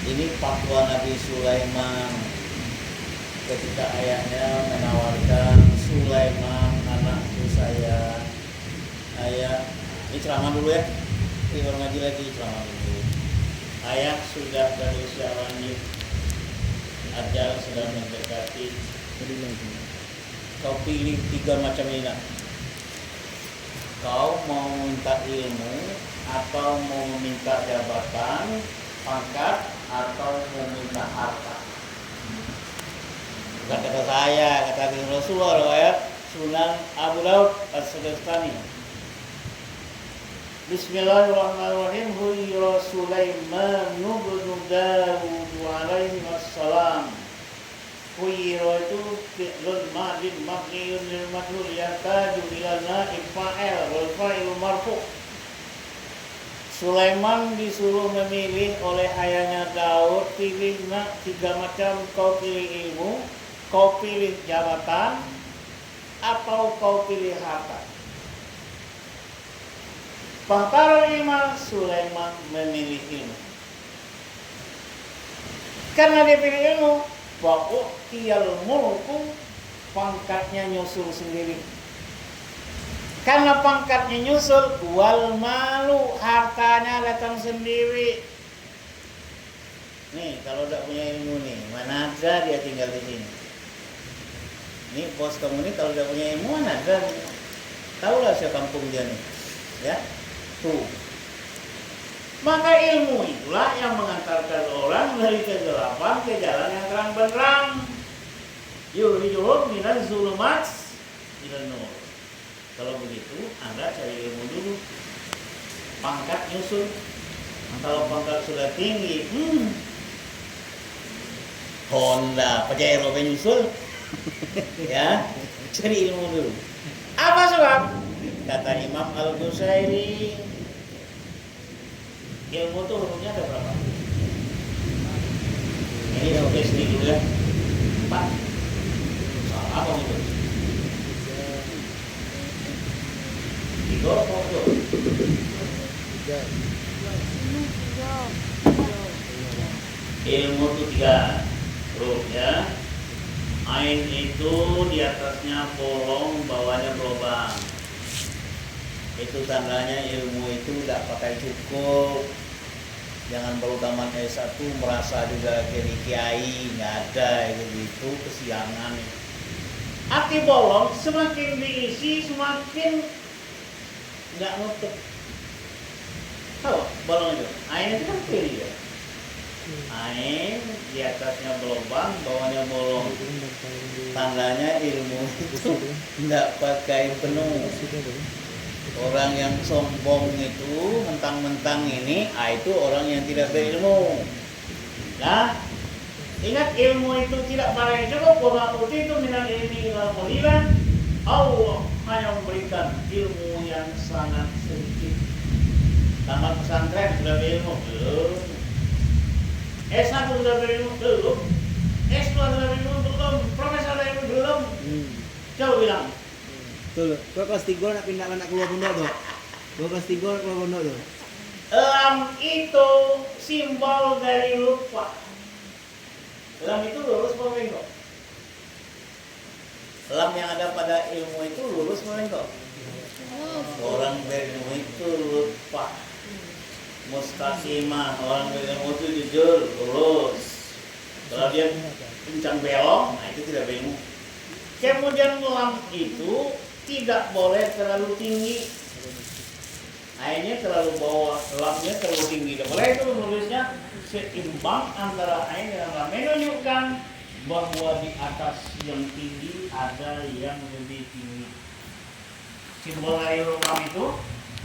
Ini fatwa Nabi Sulaiman ketika ayahnya menawarkan, Sulaiman anakku saya, ayah, ini ceramah dulu ya, ini baru ngaji lagi, ceramah dulu. Ayah sudah berusia lanjut, ajal sudah mendekati. Kau pilih 3 macam ini. Kau mau minta ilmu, atau mau minta jabatan, pangkat, atau mau minta harta. Bukan kata saya, kata Rasulullah, riwayat Sunan Abu Daud As-Sijistani. Bismillahirrahmanirrahim. Huwa Sulaiman bin Daud alaihi wassalam. Huwa itu fi'lun madin mabniun lil majhul yataju ila naib fa'il wal fa'il marfu'. Sulaiman disuruh memilih oleh ayahnya Daud, pilih 3 macam, kau pilih ilmu, kau pilih jabatan atau kau pilih harta? Fakhtara ilma, Sulaiman memilih ilmu. Karena dia pilih ilmu, bahwa tiyal mulku, pangkatnya nyusul sendiri. Karena pangkatnya nyusul, wal malu, hartanya datang sendiri. Nih, kalau tidak punya ilmu nih, mana ada dia tinggal di sini. Nih, bos kamu nih kalau tidak punya ilmu, mana ada. Tahulah siapa kampung dia nih. Ya, tuh. Maka ilmu itulah yang mengantarkan orang dari kegelapan ke jalan yang terang benderang. Yukhrijul minaz zulumat ilan nur. Kalau begitu, Anda cari ilmu dulu. Pangkat nyusul. Kalau pangkat sudah tinggi, Honda, percaya lo nyusul. Ya, cari ilmu dulu. Apa sebab? Kata Imam Al-Ghazali, ilmu tuh hurufnya ada berapa? Ini udah sedikit dulu ya. 4. Salah apa itu? 3 atau 2? Ilmu itu 3 huruf ya. Ain itu di atasnya bolong, bawahnya berlubang. Itu tandanya ilmu itu tidak pakai cukup. Jangan baru tamat S1 merasa juga jadi kiai, nggak ada itu kesiangan. Arti bolong semakin diisi semakin nggak nutup. Tahu bolong itu? Ain itu kan pilih ya. Ain di atasnya berlubang, bawahnya bolong. Tandanya ilmu itu nggak pakai penuh. Orang yang sombong itu mentang-mentang ini, itu orang yang tidak berilmu. Nah, ingat ilmu itu tidak pakai cukup. Wa utitu minal ilmi illa qalilan. Allah hanya memberikan ilmu yang sangat sedikit. Tamat pesantren sudah berilmu belum? S1 sudah berilmu belum? S2 sudah berilmu belum? Profesor sudah berilmu belum? Coba bilang. Tuh, kau kelas 3 nak pindah anak keluar pondok tuh. Kau kelas 3 nak keluar pondok tuh. Elam itu simbol dari lupa. Elam itu lurus apa bengkok? Elam yang ada pada ilmu itu lurus apa bengkok? Orang berilmu itu lupa. Mustaqimah, orang berilmu itu jujur, lurus. Kalau dia pincang belok, nah itu tidak berilmu. Kemudian elam itu tidak boleh terlalu tinggi. Airnya terlalu bawah, lamnya terlalu tinggi. Tidak boleh, itu menulisnya seimbang antara air dan lam. Menunjukkan bahwa di atas yang tinggi ada yang lebih tinggi. Simbol dari lam itu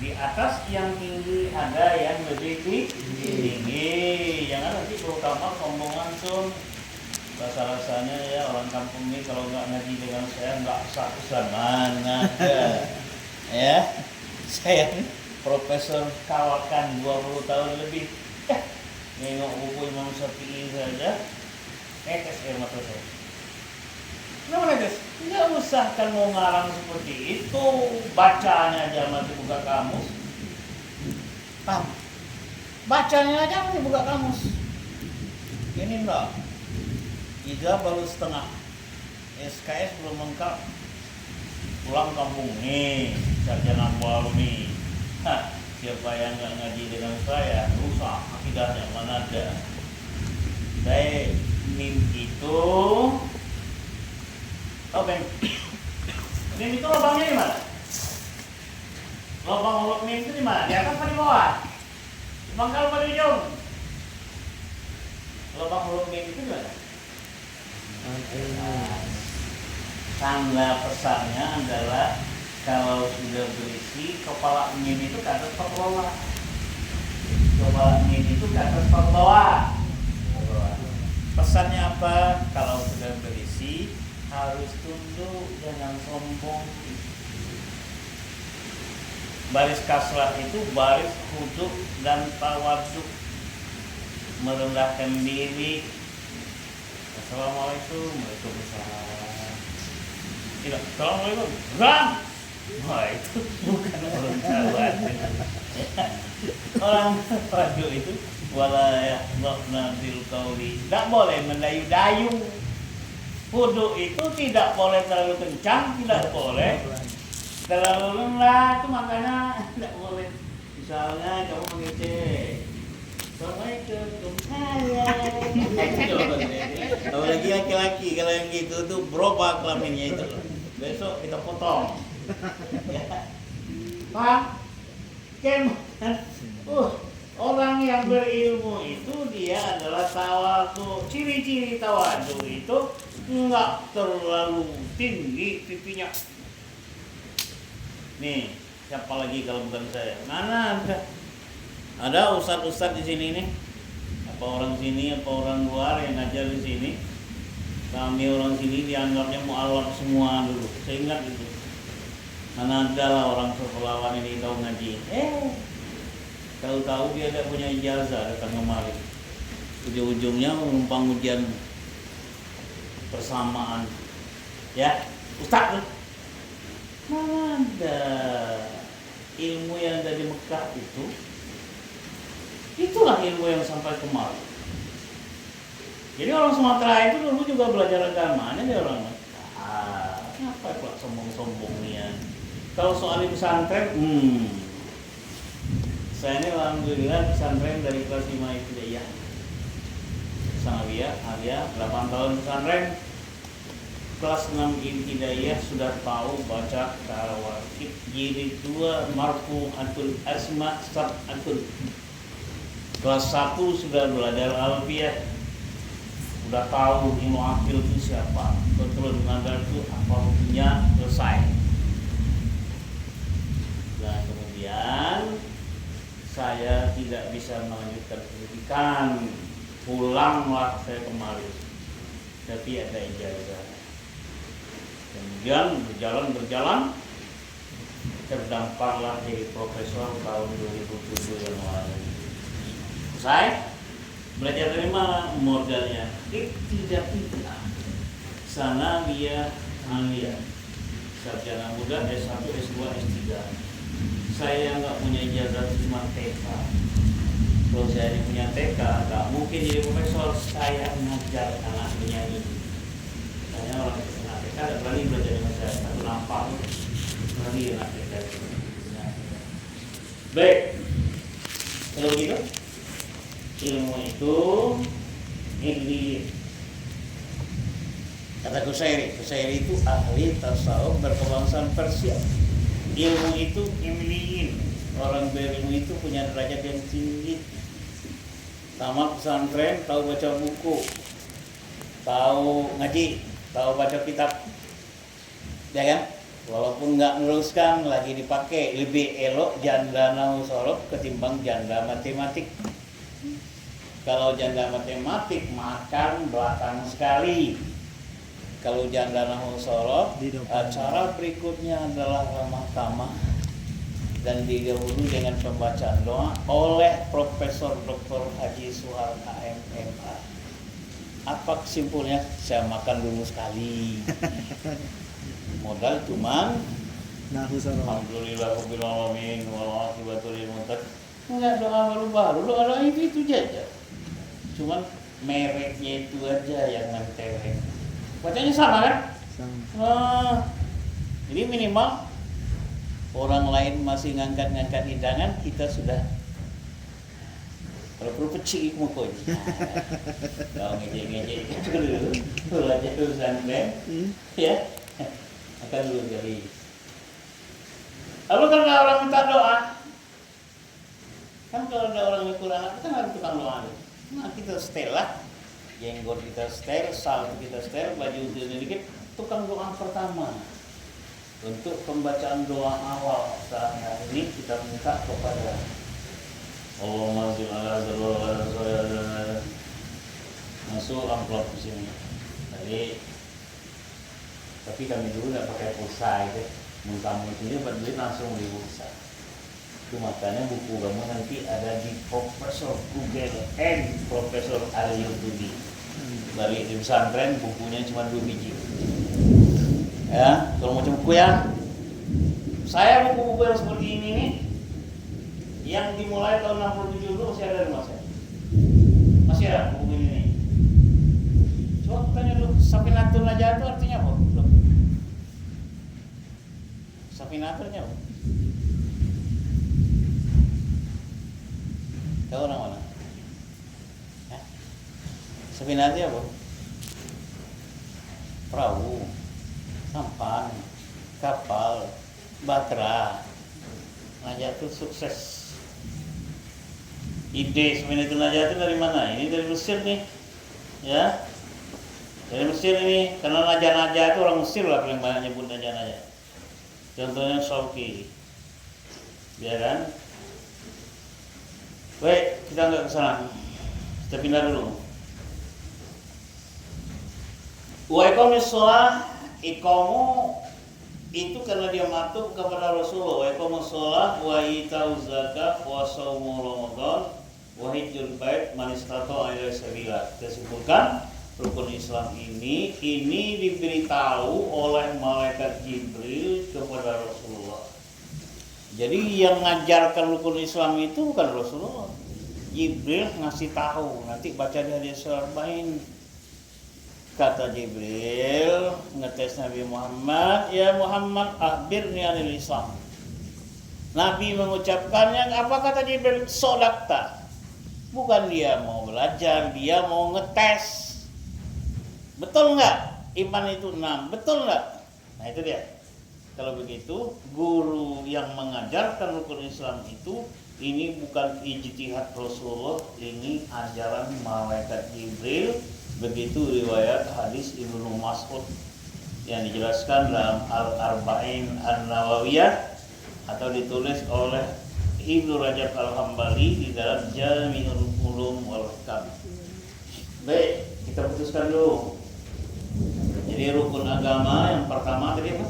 di atas yang tinggi ada yang lebih tinggi. Jangan nanti terutama sombongan sun. Rasa-rasanya ya orang kampung ini kalau nggak ngaji dengan saya nggak satu mana ya. Saya profesor kawakan 20 tahun lebih. Nengok buku Imam Syafi'i saja netes air mata saya. Kenapa netes? Nggak usah kan mau ngarang seperti itu. Bacanya aja masih buka kamus. Paham? Bacanya aja masih buka kamus. Ini enggak. 3 baru setengah. SKS belum lengkap. Pulang kampung nih, sarjana baru nih. Siapa yang nggak ngaji dengan saya, rusak akidahnya, mana ada. Baik, mim itu, bang, mim itu lubangnya di mana? Lubang huruf mim itu di mana? Di atas atau di bawah? Di pangkal atau di ujung? Lubang huruf mim itu di mana? Tanda pesannya adalah kalau sudah berisi kepala mim itu ke atas atau bawah. Kepala mim itu ke atas atau bawah. Pesannya apa? Kalau sudah berisi harus tunduk, jangan sombong. Baris kasrah itu baris khudu dan tawaduk, merendahkan diri. Assalamualaikum. Waalaikumsalam. Tidak, assalamualaikum. Ram. Wah, itu bukan orang Jawa. Orang Baduy itu wala yaqna bil qauli. Tidak boleh mendayu-dayu. Wudu itu tidak boleh terlalu kencang, tidak boleh terlalu lemah. Itu makanya tidak boleh. Misalnya kamu mengecek, assalamualaikum, apalagi laki-laki kalau yang gitu tuh berubah kelaminnya itu. Besok kita potong. Ya. Pak, orang yang berilmu itu dia adalah tawadu. Ciri-ciri tawadu itu enggak terlalu tinggi pipinya. Nih, siapa lagi kalau bukan saya? Mana ada? Ada ustadz-ustadz di sini nih. Apa orang sini, apa orang luar yang ngajar di sini? Kami orang sini dianggapnya mu'alaf semua dulu. Saya ingat itu. Mana ada lah orang Sepelawan ini tahu ngaji. Tahu-tahu dia tidak punya ijazah datang kemari. Ujung-ujungnya menumpang ujian persamaan. Ya, ustadz. Mana ada ilmu yang ada di Mekah itu? Itulah ilmu yang sampai kemari. Jadi orang Sumatera itu dulu juga belajar agamanya dia orang Mekah. Kenapa kok sombong-sombongnya? Kalau soal pesantren, saya ini alhamdulillah pesantren dari kelas 5 Ibtidaiyah. Sanawiyah, Aliyah, 8 tahun pesantren. Kelas 6 Ibtidaiyah sudah tahu baca Tawaqif, jilid 2 Marfu'atul Asma Sab'atul. Kelas 1 sudah belajar Alfiyah. Sudah tahu ilmu akil itu siapa. Betul nadar itu apa hukumnya, selesai. Nah, kemudian saya tidak bisa melanjutkan pendidikan, pulanglah saya kemari, tapi ada ijazah. Kemudian berjalan, terdamparlah jadi profesor tahun 2007 yang lalu. Saya belajar dari mana modalnya? Tidak. Sanawiyah, Aliyah, sarjana muda S1, S2, S3. Saya nggak punya ijazah cuma TK. Kalau saya punya TK, nggak mungkin jadi profesor. Saya ngajar anak menyanyi. Makanya orang yang punya TK tidak berani belajar dengan saya. Satu nampak berani anak TK. Baik, kalau begitu ilmu itu ini kata Qusairi itu ahli tasawuf berkebangsaan Persia. Ilmu itu imliin, orang berilmu itu punya derajat yang tinggi. Tamat pesantren, tahu baca buku, tahu ngaji, tahu baca kitab, ya kan? Walaupun nggak meneruskan lagi dipakai, lebih elok janda nahusorot ketimbang janda matematik. Kalau janda matematik makan belakang sekali. Kalau janda nahusorot, acara berikutnya adalah ramah tamah dan didahului dengan pembacaan doa oleh Profesor Dr. Haji Suharna MMA. Apa kesimpulannya? Saya makan dulu sekali. Modal cuman alhamdulillah rabbil alamin wal aqibatu lil muttaqin. Enggak doa baru doa itu aja. Cuman mereknya itu aja yang mentereng. Bacanya sama kan? Sama. Jadi minimal orang lain masih ngangkat-ngangkat hidangan, kita sudah kalau perlu pecik mukanya. Kalau ngejek-ngejek dulu, belajar pesantren, ya, akan dulu kali. Lalu kalau orang minta doa, kan kalau ada orang yang kurang, kita harus tukang doa. Nah kita setel lah. Jenggot kita setel, salju kita setel, baju sedikit, tukang doa pertama. Untuk pembacaan doa awal saat hari ini kita minta kepada Allahumma sholli ala sayyidina masuk amplop di sini. Tapi kami dulu nggak pakai pulsa itu, kamu ini buat duit langsung di pulsa. Itu makanya buku kamu nanti ada di Profesor Google and Profesor Al-Yutubi. Balik di pesantren bukunya cuma 2 biji. Ya, kalau mau buku ya, saya buku-buku yang seperti ini nih, yang dimulai tahun 67 dulu masih ada di rumah saya. Masih ada buku ini nih. Coba tanya dulu, Safinatul Najah itu artinya apa? Safinatulnya apa? Tahu orang mana? Safinatulnya apa? Perahu, sampan, kapal, batra. Najah itu sukses. Ide Safinatullah Najah itu dari mana? Ini dari Mesir nih, ya. Dari Mesir ini, karena Najah itu orang Mesir lah paling banyak nyebut Najah. Contohnya Shawki, ya kan? Baik, kita nggak ke sana. Kita pindah dulu. Wa iqamis shalah, iqamu itu karena dia matuk kepada Rasulullah. Wa iqamus shalah wa itauz zakat wa shaumul ramadan wa hajjul bait man istata'a ilaihi sabila. Disebutkan rukun Islam ini diberitahu oleh malaikat Jibril kepada Rasulullah. Jadi yang ngajarkan rukun Islam itu bukan Rasulullah. Jibril ngasih tahu, nanti baca di hadis Arba'in. Kata Jibril ngetes Nabi Muhammad, ya Muhammad akhbirni anil Islam. Nabi mengucapkannya, apa kata Jibril? Sodakta. Bukan dia mau belajar, dia mau ngetes. Betul nggak? Iman itu 6. Betul nggak? Nah itu dia. Kalau begitu, guru yang mengajarkan rukun Islam itu, ini bukan ijtihad Rasulullah, ini ajaran malaikat Jibril. Begitu riwayat hadis Ibnu Mas'ud yang dijelaskan dalam Al-Arba'in An-Nawawiyah atau ditulis oleh Ibnu Rajab Al-Hambali di dalam Jami'ul Ulum wal Hikam. Baik, kita putuskan dulu. Jadi rukun agama yang pertama tadi apa?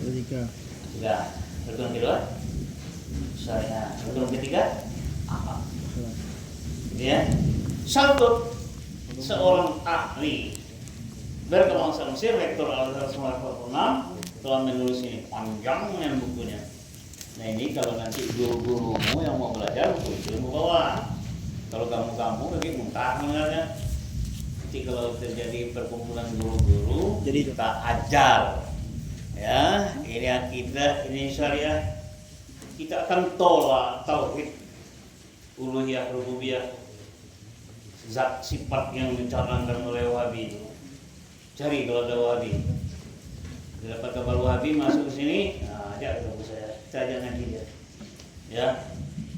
Ketiga. Ya, rukun kedua. Saya. Rukun ketiga apa? Ya. Satu, seorang ahli berkebangsaan Mesir, Rektor Al-Azhar 96 telah menulis ini panjangnya bukunya. Nah ini kalau nanti guru-gurumu yang mau belajar buku itu bawa. Kalau kamu lagi muntah mengenalnya. Nanti kalau terjadi perkumpulan guru-guru, jadi kita ajar. Ya, ini akidah, ini syariah. Kita akan tolak tauhid uluhiyah rububiyah. Zat sifat yang dicanangkan oleh Wahabi. Cari kalau ada Wahabi. Dapat kabar Wahabi masuk ke sini, nah dia ketemu saya ajak ngaji dia. Ya,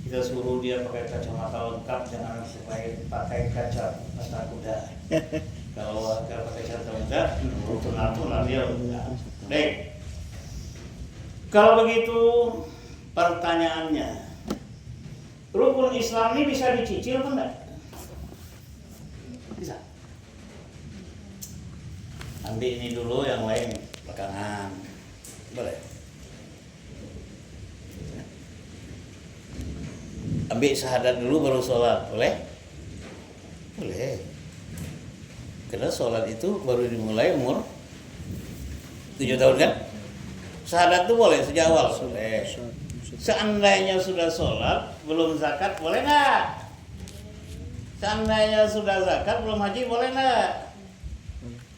kita suruh dia pakai kacamata lengkap, jangan supaya pakai kacamata kuda. Kalau pakai kacamata kuda, rukun dia. Baik. Kalau begitu pertanyaannya, rukun Islam ini bisa dicicil atau enggak? Bisa. Ambil ini dulu, yang lain belakangan. Boleh. Ambil syahadat dulu baru sholat, boleh? Boleh. Karena sholat itu baru dimulai umur 7 tahun kan? Syahadat itu boleh sejak awal. Boleh. Seandainya sudah sholat, belum zakat, boleh nggak? Seandainya sudah zakat, belum haji, boleh nggak?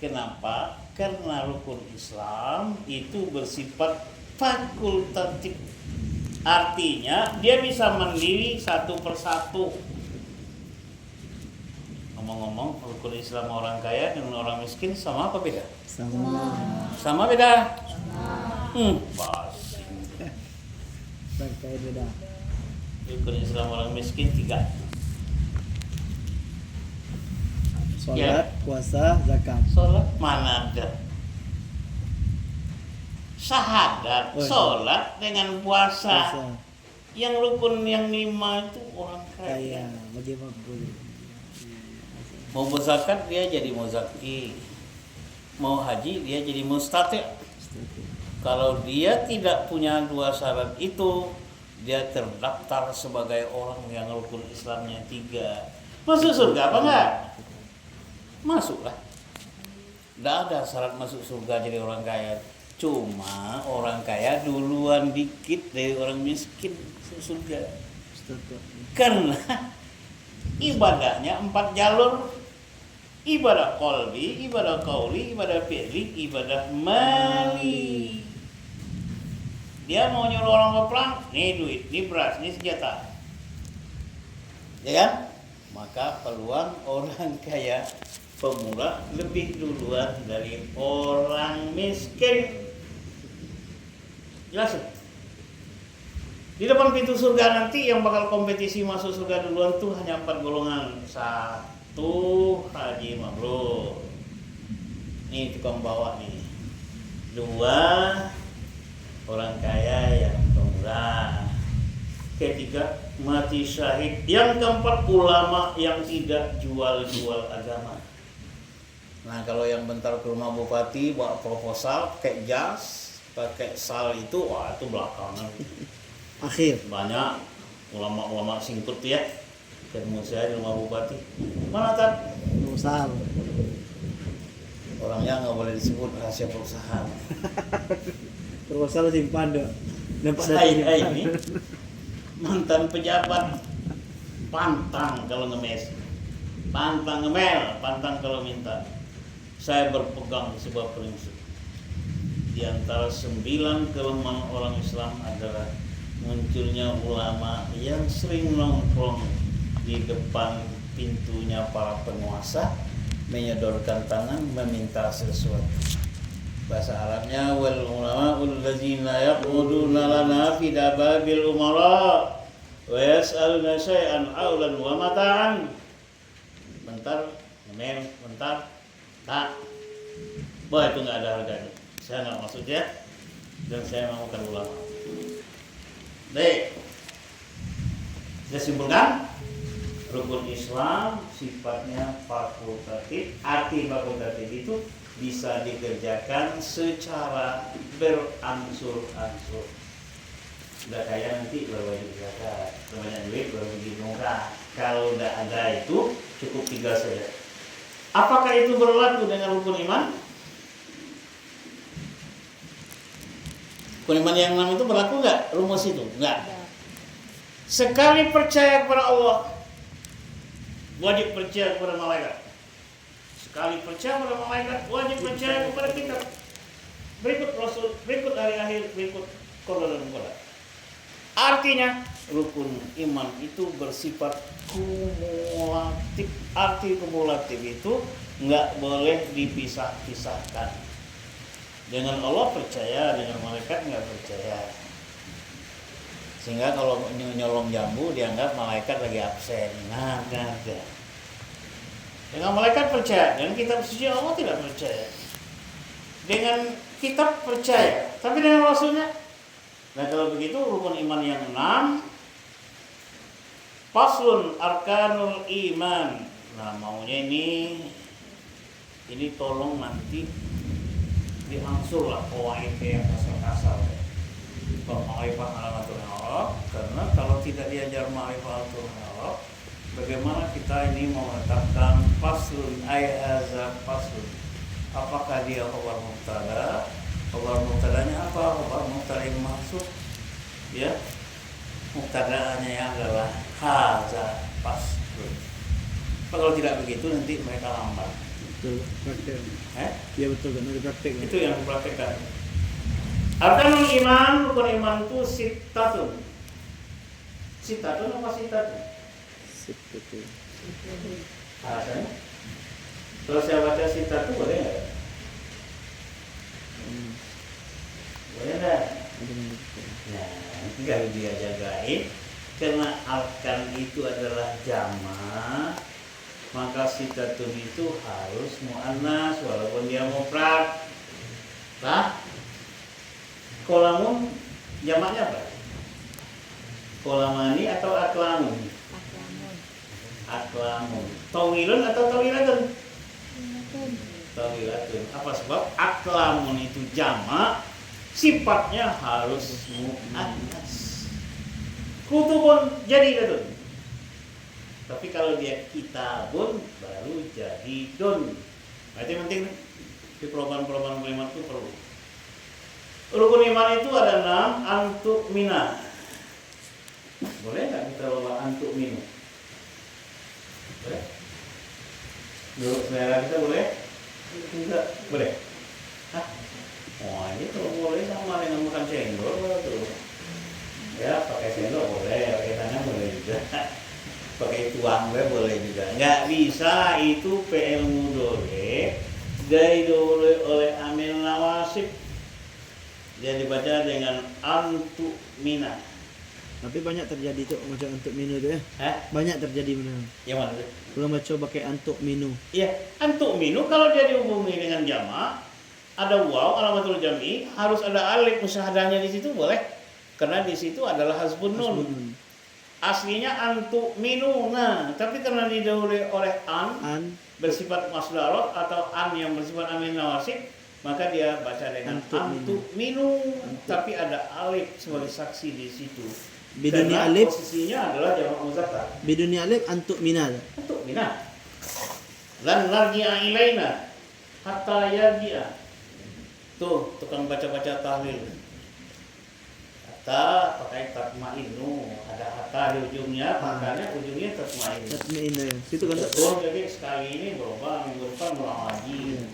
Kenapa? Karena rukun Islam itu bersifat fakultatif. Artinya dia bisa mandiri satu persatu. Ngomong-ngomong, rukun Islam orang kaya dan orang miskin sama apa beda? Sama beda? Basi. Terkait beda. Rukun Islam orang miskin 3. Sholat, Ya. puasa, zakat. Sholat mana ada? Syahadat, sholat dengan puasa. Yang rukun yang 5 itu orang kaya. Bagi makbul. Mau berzakat dia jadi muzaki. Mau haji dia jadi mustati'. Kalau dia tidak punya 2 syarat itu, dia terdaftar sebagai orang yang rukun Islamnya 3. Masuk surga apa enggak? Masuklah. Tidak ada syarat masuk surga jadi orang kaya. Cuma orang kaya duluan dikit dari orang miskin masuk surga. Karena ibadahnya 4 jalur. Ibadah qalbi, ibadah qauli, ibadah fi'li, ibadah mali. Dia mau nyuruh orang berperang, nih duit, nih beras, nih senjata. Ya kan? Maka peluang orang kaya pemula lebih duluan dari orang miskin. Jelas? Di depan pintu surga nanti yang bakal kompetisi masuk surga duluan tuh hanya 4 golongan. 1, haji mabrur. Ini tukang bawa nih. 2, orang kaya yang pemula. 3, mati syahid. Yang 4, ulama yang tidak jual-jual agama. Nah, kalau yang bentar ke rumah bupati bawa proposal pakai jas, pakai sal itu, wah itu belakangan. Akhir. Banyak ulama-ulama singkut ya. Ketemu saya di rumah bupati. Mana tak? Perusahaan. Orangnya nggak boleh disebut rahasia perusahaan. Perusahaan simpan deh. Saya ini mantan pejabat, pantang kalau ngemes, pantang ngemel, pantang kalau minta. Saya berpegang sebuah prinsip. Di antara 9 kelemahan orang Islam adalah munculnya ulama yang sering nongkrong di depan pintunya para penguasa, menyodorkan tangan meminta sesuatu. Bahasa Arabnya wal ulama allazina yaquduna lana fi dababil umara wa yas'aluna syai'an aulan wa mata'an. Bentar, ngemel, bentar, tak. Wah itu nggak ada harganya. Saya nggak maksud ya, dan saya mau bukan ulama. Baik, saya simpulkan. Rukun Islam sifatnya fakultatif. Arti fakultatif itu bisa dikerjakan secara beransur-ansur. Udah kaya nanti baru wajib zakat, banyak duit baru pergi umrah. Kalau udah ada itu cukup 3 saja. Apakah itu berlaku dengan rukun iman? Rukun iman yang 6 itu berlaku nggak? Rumus itu nggak. Sekali percaya kepada Allah, wajib percaya kepada malaikat. Sekali percaya kepada malaikat, wajib percaya kepada kitab. Berikut Rasul, berikut hari akhir, berikut qada dan qadar. Artinya rukun iman itu bersifat kumulatif. Arti kumulatif itu nggak boleh dipisah-pisahkan. Dengan Allah percaya, dengan malaikat nggak percaya. Sehingga kalau nyolong jambu dianggap malaikat lagi absen. Nah, ada. Dengan malaikat percaya, dengan kitab suci Allah tidak percaya. Dengan kitab percaya, tapi dengan Rasulnya. Nah kalau begitu rukun iman yang 6, faslun arkanul iman. Nah maunya ini tolong nanti diangsur lah kawaidnya yang kasar-kasar. Ma'rifah alamatul Arab, karena kalau tidak diajar ma'rifah alamatul Arab, bagaimana kita ini mau menetapkan faslun ayazab faslun? Apakah dia khabar mubtada? Khabar mubtadanya apa? Khabar mubtada yang masuk, ya. Mubtadanya adalah haza faslun. Kalau tidak begitu nanti mereka lambat. Betul, praktek. Iya betul, benar praktek. Itu yang dipraktekkan. Arkanul iman, rukun iman itu sittatun. Sittatun apa sittatun? Sittatun. Alasannya? Kalau saya baca sittatun boleh nggak? Boleh nggak? Nah, tinggal dia jagain. Karena arkan itu adalah jamak, maka sittatun itu harus muannas walaupun dia mufrad. Nah, kolamun jamaknya apa? Kolamani atau aklamun? Aklamun. Tawilun atau tawilatun? Tawilatun. Apa sebab? Aklamun itu jamak, sifatnya harus muannas. Kutubun jadi itu. Tapi kalau dia kitabun baru jadi dun. Nah, itu yang penting di perubahan-perubahan kalimat itu perlu. Rukun iman itu ada 6, antuk mina. Boleh nggak kita bawa antuk minu? Boleh? Menurut selera kita boleh? Enggak, boleh? Hah? Oh ini kalau boleh sama dengan makan cendol tuh. Ya pakai sendok boleh, pakai tangan boleh juga. Pakai tuang boleh juga. Nggak bisa itu PL mudore didahului oleh amil nawasib. Dia dibaca dengan antuk mina. Tapi banyak terjadi tuh macam antuk minu tuh ya. Banyak terjadi benar. Yang mana tuh? Belum baca pakai antuk minu. Iya, antuk minu kalau dia dihubungi dengan jamak, ada waw alamatul jam'i, harus ada alif musyahadahnya di situ boleh. Karena di situ adalah hasbun nun. Aslinya antuk minu. Nah, tapi karena didahului oleh an bersifat masdarot atau an yang bersifat amil nawasib, maka dia baca dengan antuk minu. Tapi ada alif sebagai saksi di situ. Biduni Karena alif posisinya adalah jamak muzakkar. biduni alif antuk mina. Antuk mina. Lan narji'a ilaina hatta yarji'a. Tuh, tukang baca-baca tahlil. Hatta pakai tatmainu, ada hatta di ujungnya, makanya ujungnya tatmainu. Tatmainu ya. Situ kan Betul, jadi sekali ini berubah, minggu depan berulang lagi.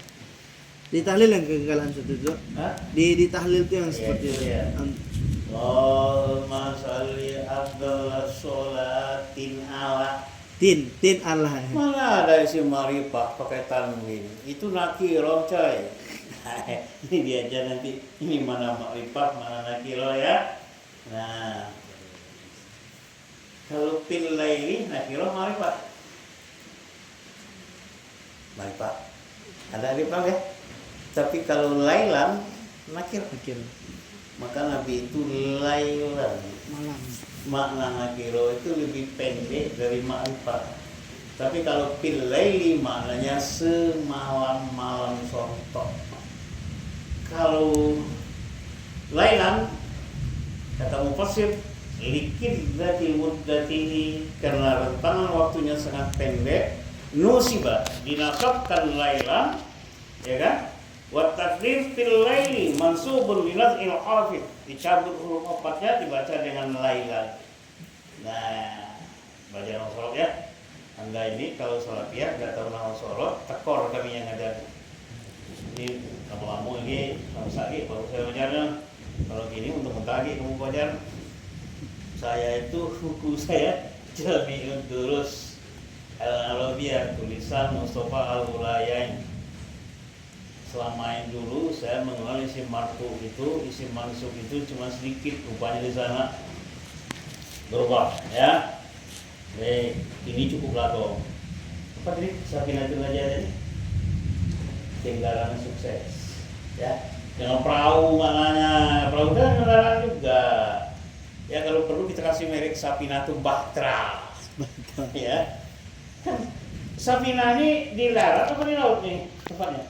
di tahlil yang kegagalan satu itu. Hah? Di tahlil itu yang seperti itu. Iya. Allahumma sholli afdal sholatin ala. Tin Allah. Mana ada isi marifah pakai tanwin? Itu nakiro coy. Ini dia aja nanti. Ini mana marifah, mana nakiro ya. Nah, kalau fil laili nakiro marifah. Marifah. Ada alif lam ya. Tapi kalau lailan nakir. Maka Nabi itu lailan. Malam. Makna nakiro itu lebih pendek dari ma'rifah. Tapi kalau fil laili maknanya semalam-malam sontok. Kalau lailan kata mufassir likid dzati muddatihi, karena rentangan waktunya sangat pendek, nusiba dinasabkan lailan, ya kan? Wa takdir fil laili mansubun bi naz'il hafid, dicabut huruf opatnya dibaca dengan lailan. Nah, baca nama sorot ya. Anda ini kalau sholat ya nggak tahu nama sorot, tekor kami yang ngajar. Ini kamu ini harus lagi baru saya ngajarnya. Kalau gini untuk mentagi kamu belajar. Saya itu buku saya Jami'ud Durus Al-Arabiyah tulisan Mustafa Al-Ulayain. Selama ini dulu saya mengenal isim marfu itu, isim mansub itu cuma sedikit, rupanya di sana berubah ya. Baik, ini cukup lah kok. Apa tadi? Sakinatul aja ini. Kendaraan sukses ya. Dengan perahu mananya, perahu kan kendaraan juga. Ya kalau perlu kita kasih merek Sapinatul Batra. Ya. Kan Sapina ini di darat apa di laut nih tempatnya?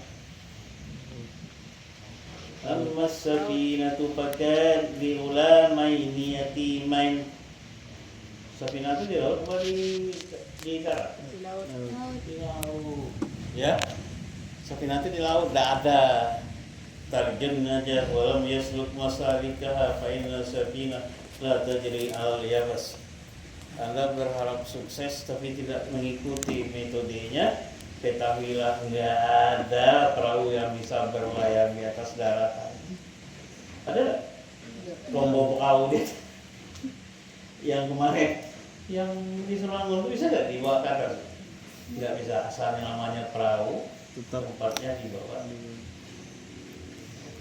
Almas Sapinatu pakat di ulamaini yatimain. Sapinatu di laut apa di darat? Di laut. Di laut. Ya. Sapinatu di laut tidak ada. Tarjun aja walam yasluk masalikaha fa inna sapina la tajri al yabas. Anda berharap sukses tapi tidak mengikuti metodenya, ketahuilah nggak ada perahu yang bisa berlayar di atas daratan. Ada nggak? Kelompok perahu dia yang kemarin yang di Serangun itu bisa nggak dibawa ke atas? Tidak bisa, asalnya namanya perahu, tempatnya di bawah.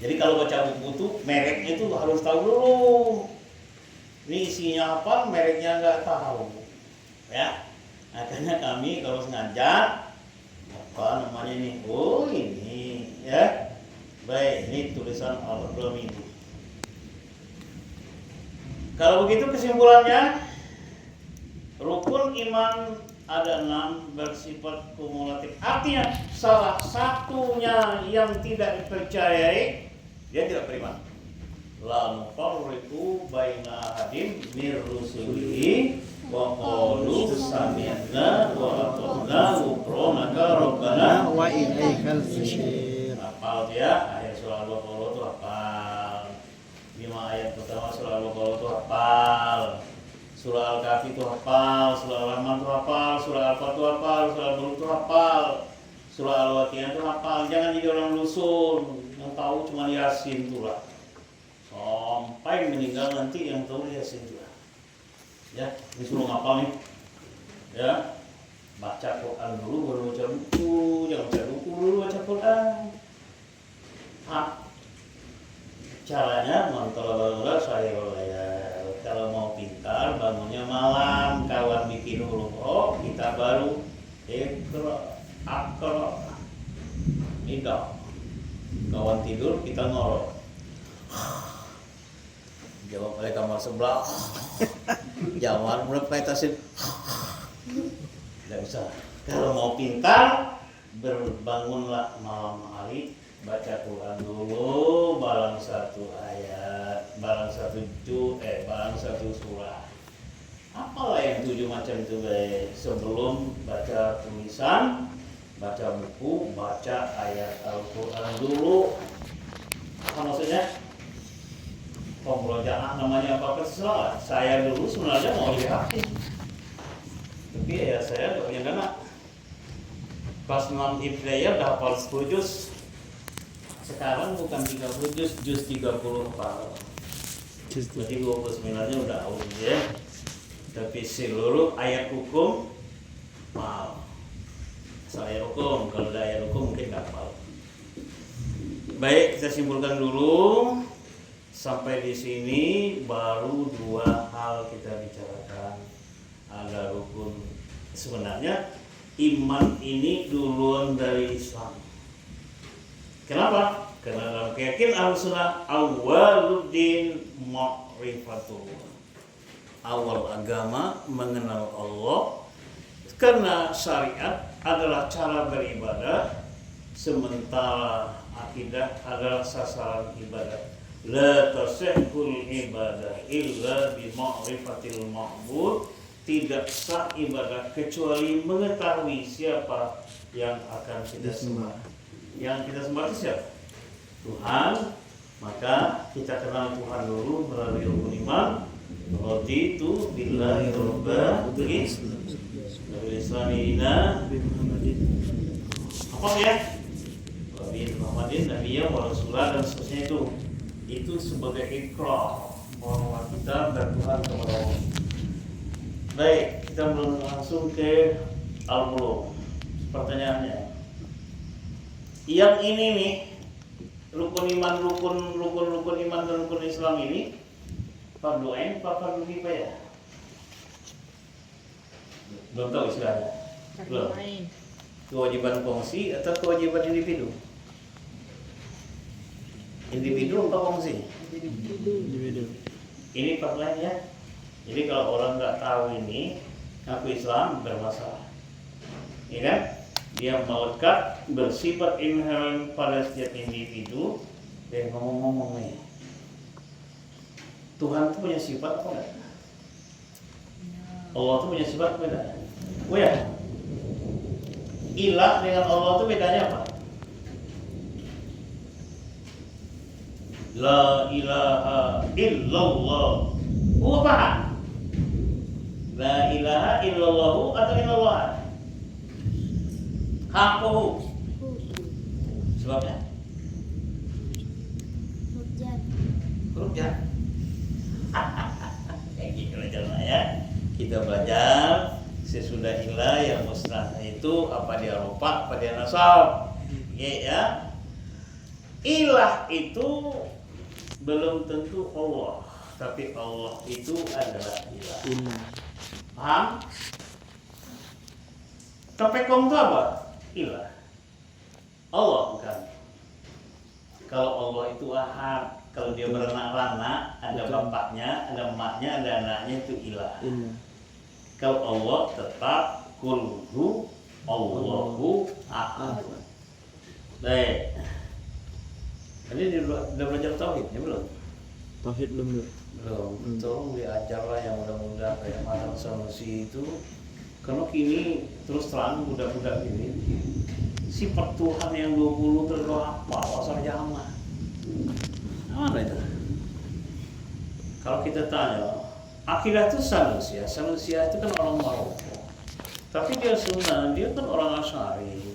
Jadi kalau baca buku itu mereknya itu harus tahu dulu. Ini isinya apa, mereknya nggak tahu, ya. Makanya kami kalau sengaja apa namanya ini, oh ini, ya. Baik, ini tulisan Al-Qur'an itu. Kalau begitu kesimpulannya, rukun iman ada 6 bersifat kumulatif. Artinya salah satunya yang tidak dipercayai, dia tidak beriman. La nufarriqu baina ahadin mir rusulihi wa qalu sami'na wa ata'na ghufranaka rabbana wa ilaikal masir. hafal ya ayat surah Al-Baqarah itu hafal 5 ayat pertama surah Al-Baqarah itu hafal surah Al-Kahfi itu hafal surah Al-Rahman itu hafal surah Al-Fatih itu hafal surah Al-Mulk itu hafal surah Al-Waqiah itu hafal jangan jadi orang lusun yang tahu cuma Yasin itu lah sampai meninggal nanti yang tahu Yasin itu lah ya disuruh ngapal nih ya baca Quran dulu baru baca buku jangan baca buku dulu baca Quran caranya nonton saya kalau mau pintar bangunnya malam kawan bikin huruf kita baru akro tidak kawan tidur kita ngorok jawab oleh kamar sebelah jangan merepetasi tidak bisa kalau mau pintar berbangunlah malam hari baca Quran dulu barang satu ayat barang satu surah apalah yang 7 macam itu guys sebelum baca tulisan baca buku baca ayat Al-Quran dulu apa maksudnya pembelajaran namanya apa salah saya dulu sebenarnya mau jadi hakim tapi ya saya gak punya dana pas 6 ibtidayah udah hafal 10 juz sekarang bukan 30 juz 30 hafal jadi 29 nya udah out ya tapi seluruh ayat hukum maaf saya hukum kalau ada ayat hukum mungkin gak hafal baik kita simpulkan dulu sampai di sini baru 2 hal kita bicarakan ada rukun sebenarnya iman ini duluan dari Islam kenapa? Karena dalam keyakinan Ahlussunnah awwaluddin ma'rifatullah awal agama mengenal Allah karena syariat adalah cara beribadah sementara akidah adalah sasaran ibadah la tasihhul ibadah illa bi ma'rifatil ma'bud tidak sah ibadah kecuali mengetahui siapa yang akan kita sembah yang kita sembah itu siapa? Tuhan maka kita kenal Tuhan dulu melalui rukun iman raditu billahi rabba Nabi Islamina apa ya? Nabi Muhammadin Nabiya wa Rasulullah dan seterusnya itu sebagai ikrar bahwa kita bertuhan kepada Allah. Baik, kita langsung ke Al-Bulugh. Pertanyaannya, yang ini nih rukun iman dan rukun Islam ini fardu ain apa fardu kifayah? Belum tahu istilahnya. Belum. Kewajiban kongsi atau kewajiban individu? Individu atau kongsi? Individu. Ini fardu ain ya. Jadi kalau orang nggak tahu ini, ngaku Islam bermasalah. Ya kan? Dia melekat bersifat inherent pada setiap individu dan ngomong-ngomong nih. Tuhan itu punya sifat apa enggak? Allah itu punya sifat apa enggak? Oh ya. Ilah dengan Allah itu bedanya apa? La ilaha illallah. Apa? La ilaha illallah atau illallah? Hakuhu. Sebabnya? Huruf jar. Kayak gitu aja lah ya. Kita belajar sesudah ilah yang musnah itu apa dia rofa, apa dia nasab. Ya. Ilah itu belum tentu Allah, tapi Allah itu adalah ilah. Paham? Topekong itu apa? Ilah. Allah bukan. Kalau Allah itu ahad, kalau dia beranak-anak, ada bapaknya, ada emaknya, ada anaknya itu ilah. Kalau Allah tetap kulhu Allahu ahad. Baik. Ini udah belajar tauhid ya belum? Tauhid belum. Belum, tolong diajarlah yang mudah-mudah kayak Madang Sanusi itu. Karena kini terus terang budak-budak ini sifat Tuhan yang 20 terdoa apa asal jamaah. Mana itu? Kalau kita tanya, akidah itu Sanusi itu kan orang Maroko. Tapi dia Sunnah, dia kan orang Asy'ari.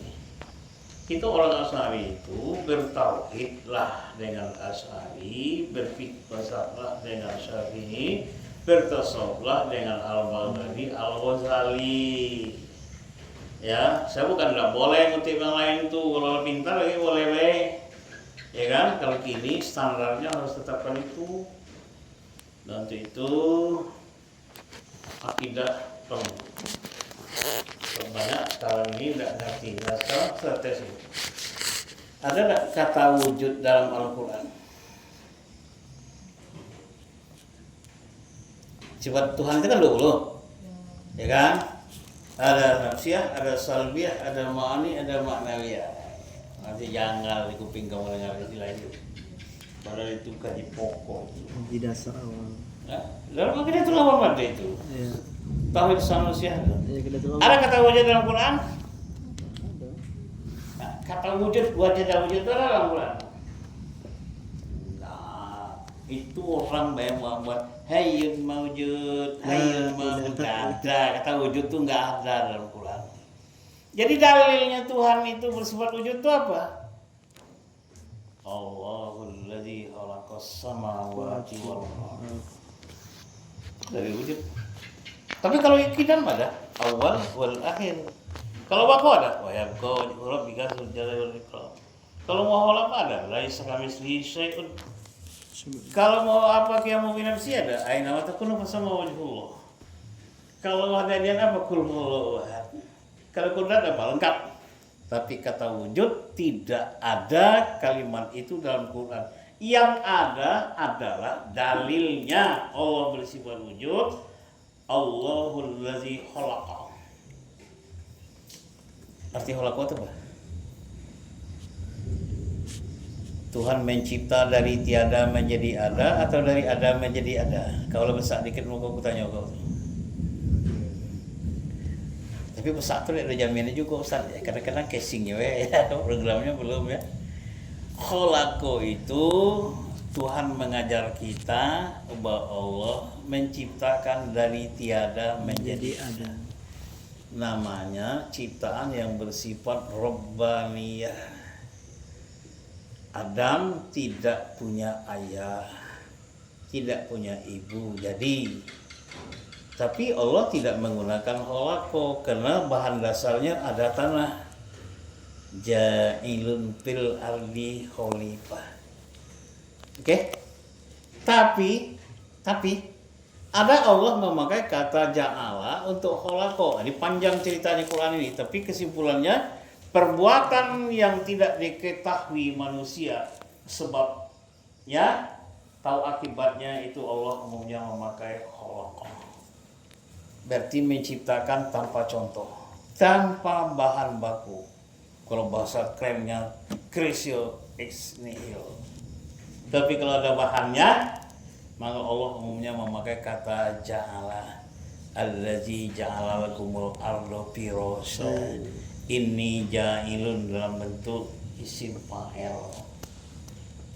Itu orang Asy'ari itu bertauhidlah dengan Asy'ari, berfikihlah dengan Syafi'i, bertasawuflah dengan Al-Baghdadi, Al-Ghazali. Ya, saya bukan tidak boleh ngutip yang lain itu, kalau pintar lagi boleh. Ya kan, kalau kini standarnya harus tetapkan itu. Nanti itu akidah penuh. Banyak sekarang ini tidak ngerti. Nah, sekarang saya tes ini. Ada tak kata wujud dalam Al-Quran? Sifat Tuhan itu kan 20, ya kan? Ada nafsiyah, ada salbiyah, ada ma'ani, ada maknawiyah. Nanti jangan di kuping kamu dengar istilah itu. Padahal itu kaji pokok. Di dasar awal. Nah, dalam akidah itu lawan pada itu. Iya. Tauhid Sanusiah. Iya, kita coba. Ada kata wujud dalam Quran? Nah, kata wujud, wajah dan wujud itu ada dalam Quran. Nah, itu orang yang membuat hayyun mawjud, hayyun mawjud. Nggak ada, kata wujud itu nggak ada dalam Quran. Jadi dalilnya Tuhan itu bersifat wujud itu apa? Allahul ladzi khalaqas samawati wal ardh. Dari wujud. Tapi kalau ikidan ada awal wal akhir. Kalau bako ada, wa yabqa wajhu rabbika dzul jalali wal ikram. Kalau mau holam ada, laisa kamitslihi syai'un. Kalau mau apa qiyamu bi nafsi ada, aina wa takunu fasama wajhullah. Kalau hadanian apa kul huwallahu ahad. Kalau kudrat apa lengkap. Tapi kata wujud tidak ada kalimat itu dalam Quran. Yang ada adalah dalilnya Allah bersifat wujud. Allahul ladzi khalaqa. Arti khalaqa itu apa? Tuhan mencipta dari tiada menjadi ada atau dari ada menjadi ada? Kalau besar dikit mau aku tanya kau. Tapi besar tuh ada jaminnya juga Ustaz. Kadang-kadang casingnya ya, programnya belum ya. Kholako itu Tuhan mengajar kita bahwa Allah menciptakan dari tiada menjadi ada. Namanya ciptaan yang bersifat Rabbaniyah. Adam tidak punya ayah, tidak punya ibu. Tapi Allah tidak menggunakan kholako karena bahan dasarnya ada tanah. Ja'ilun fil ardi khalifah. Oke? Tapi ada Allah memakai kata ja'ala untuk kholako. Ini panjang ceritanya Quran ini, tapi kesimpulannya perbuatan yang tidak diketahui manusia sebabnya, tahu akibatnya itu Allah umumnya memakai kholako. Berarti menciptakan tanpa contoh, tanpa bahan baku. Kalau bahasa kerennya creatio ex nihilo. Tapi kalau ada bahannya, maka Allah umumnya memakai kata ja'ala. Allazi ja'ala lakumul arda firasha. Ini ja'ilun dalam bentuk isim fa'il.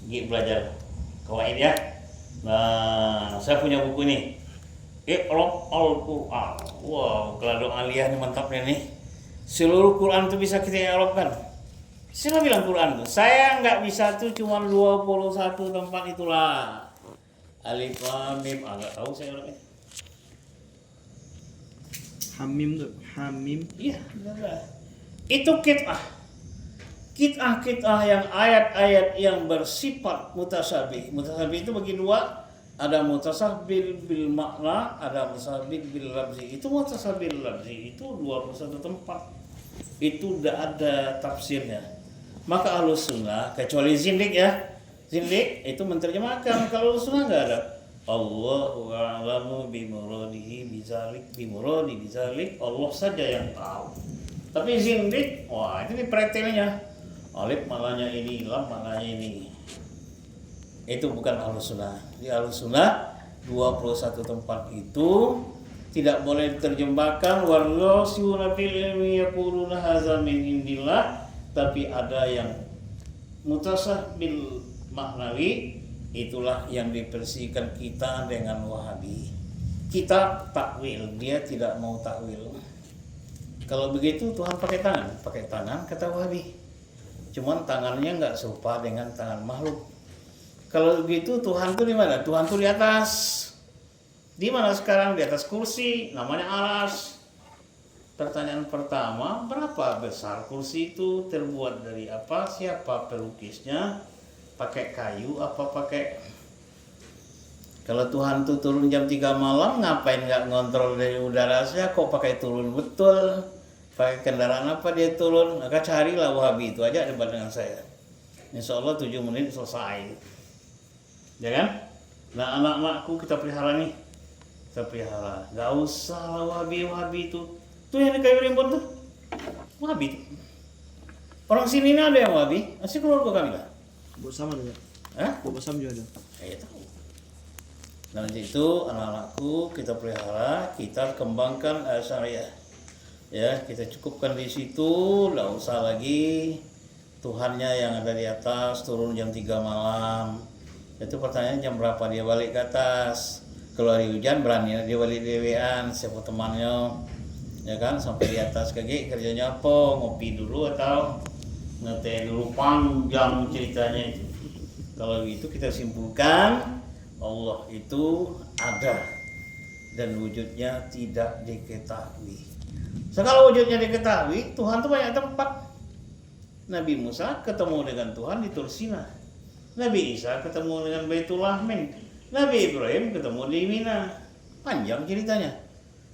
Gini belajar kawaid ya. Nah, saya punya buku nih. Iqra' al-Qur'an. Wow, kalau doa aliyah ini mantapnya nih. Seluruh Quran itu bisa kita i'rabkan. Siapa bilang Quran itu? Saya nggak bisa tuh cuma 21 tempat itulah. Alif lam mim, nggak tahu saya orangnya. Hamim tuh, hamim. Iya, benar. Itu kit'ah. Kit'ah yang ayat-ayat yang bersifat mutasabih. Mutasabih itu bagi dua. Ada mutasabbil bil makna, ada mutasabbil bil lafzi. Itu mutasabbil lafzi itu 21 tempat. Itu tidak ada tafsirnya. Maka Ahlus Sunnah, kecuali Zindik ya. Zindik itu menerjemahkan. Kalau Ahlus Sunnah enggak ada. Allahu a'lamu bimuradihi bizalik, bimuradi bizalik. Allah saja yang tahu. Tapi Zindik, wah itu di pretelnya. Alif maknanya ini, lam maknanya ini. Itu bukan Ahlus Sunnah. Di Ahlus Sunnah 21 tempat itu tidak boleh diterjemahkan warrasyuna fil ilmi yaquluna hadza min indillah, tapi ada yang mutasah bil maknawi, itulah yang dipersihkan kita dengan Wahabi. Kita takwil, dia tidak mau takwil. Kalau begitu Tuhan pakai tangan kata Wahabi. Cuman tangannya nggak serupa dengan tangan makhluk. Kalau begitu Tuhan tuh di mana? Tuhan tuh di atas. Di mana sekarang? Di atas kursi, namanya aras. Pertanyaan pertama, berapa besar kursi itu? Terbuat dari apa? Siapa pelukisnya? Pakai kayu apa pakai? Kalau Tuhan tuh turun jam 3 malam, ngapain nggak ngontrol dari udara saja? Kok pakai turun betul? Pakai kendaraan apa dia turun? Maka carilah Wahabi itu aja debat dengan saya. Insya Allah 7 menit selesai. Ya kan? Nah, anak-anakku kita pelihara nih. Kita pelihara. Gak usah lah Wahabi itu. Tuh yang di kayu rimbun tuh. Wahabi tuh. Orang sini ini ada yang Wahabi. Masih keluarga kami lah. Buat sama juga. Buat sama juga ada. Saya tahu. Nah itu anak-anakku kita pelihara, kita kembangkan syariah. Ya, kita cukupkan di situ, nggak usah lagi Tuhannya yang ada di atas turun jam 3 malam. Itu pertanyaan jam berapa dia balik ke atas. Kalau hari hujan berani dia balik dewean siapa temannya. Ya kan, sampai di atas kaki kerjanya apa? Ngopi dulu atau ngeteh dulu, panjang ceritanya itu. Kalau itu kita simpulkan Allah itu ada dan wujudnya tidak diketahui. Sekali wujudnya diketahui, Tuhan itu banyak tempat. Nabi Musa ketemu dengan Tuhan di Tursina. Nabi Isa ketemu dengan Baitul Lahmin. Nabi Ibrahim ketemu di Mina. Panjang ceritanya.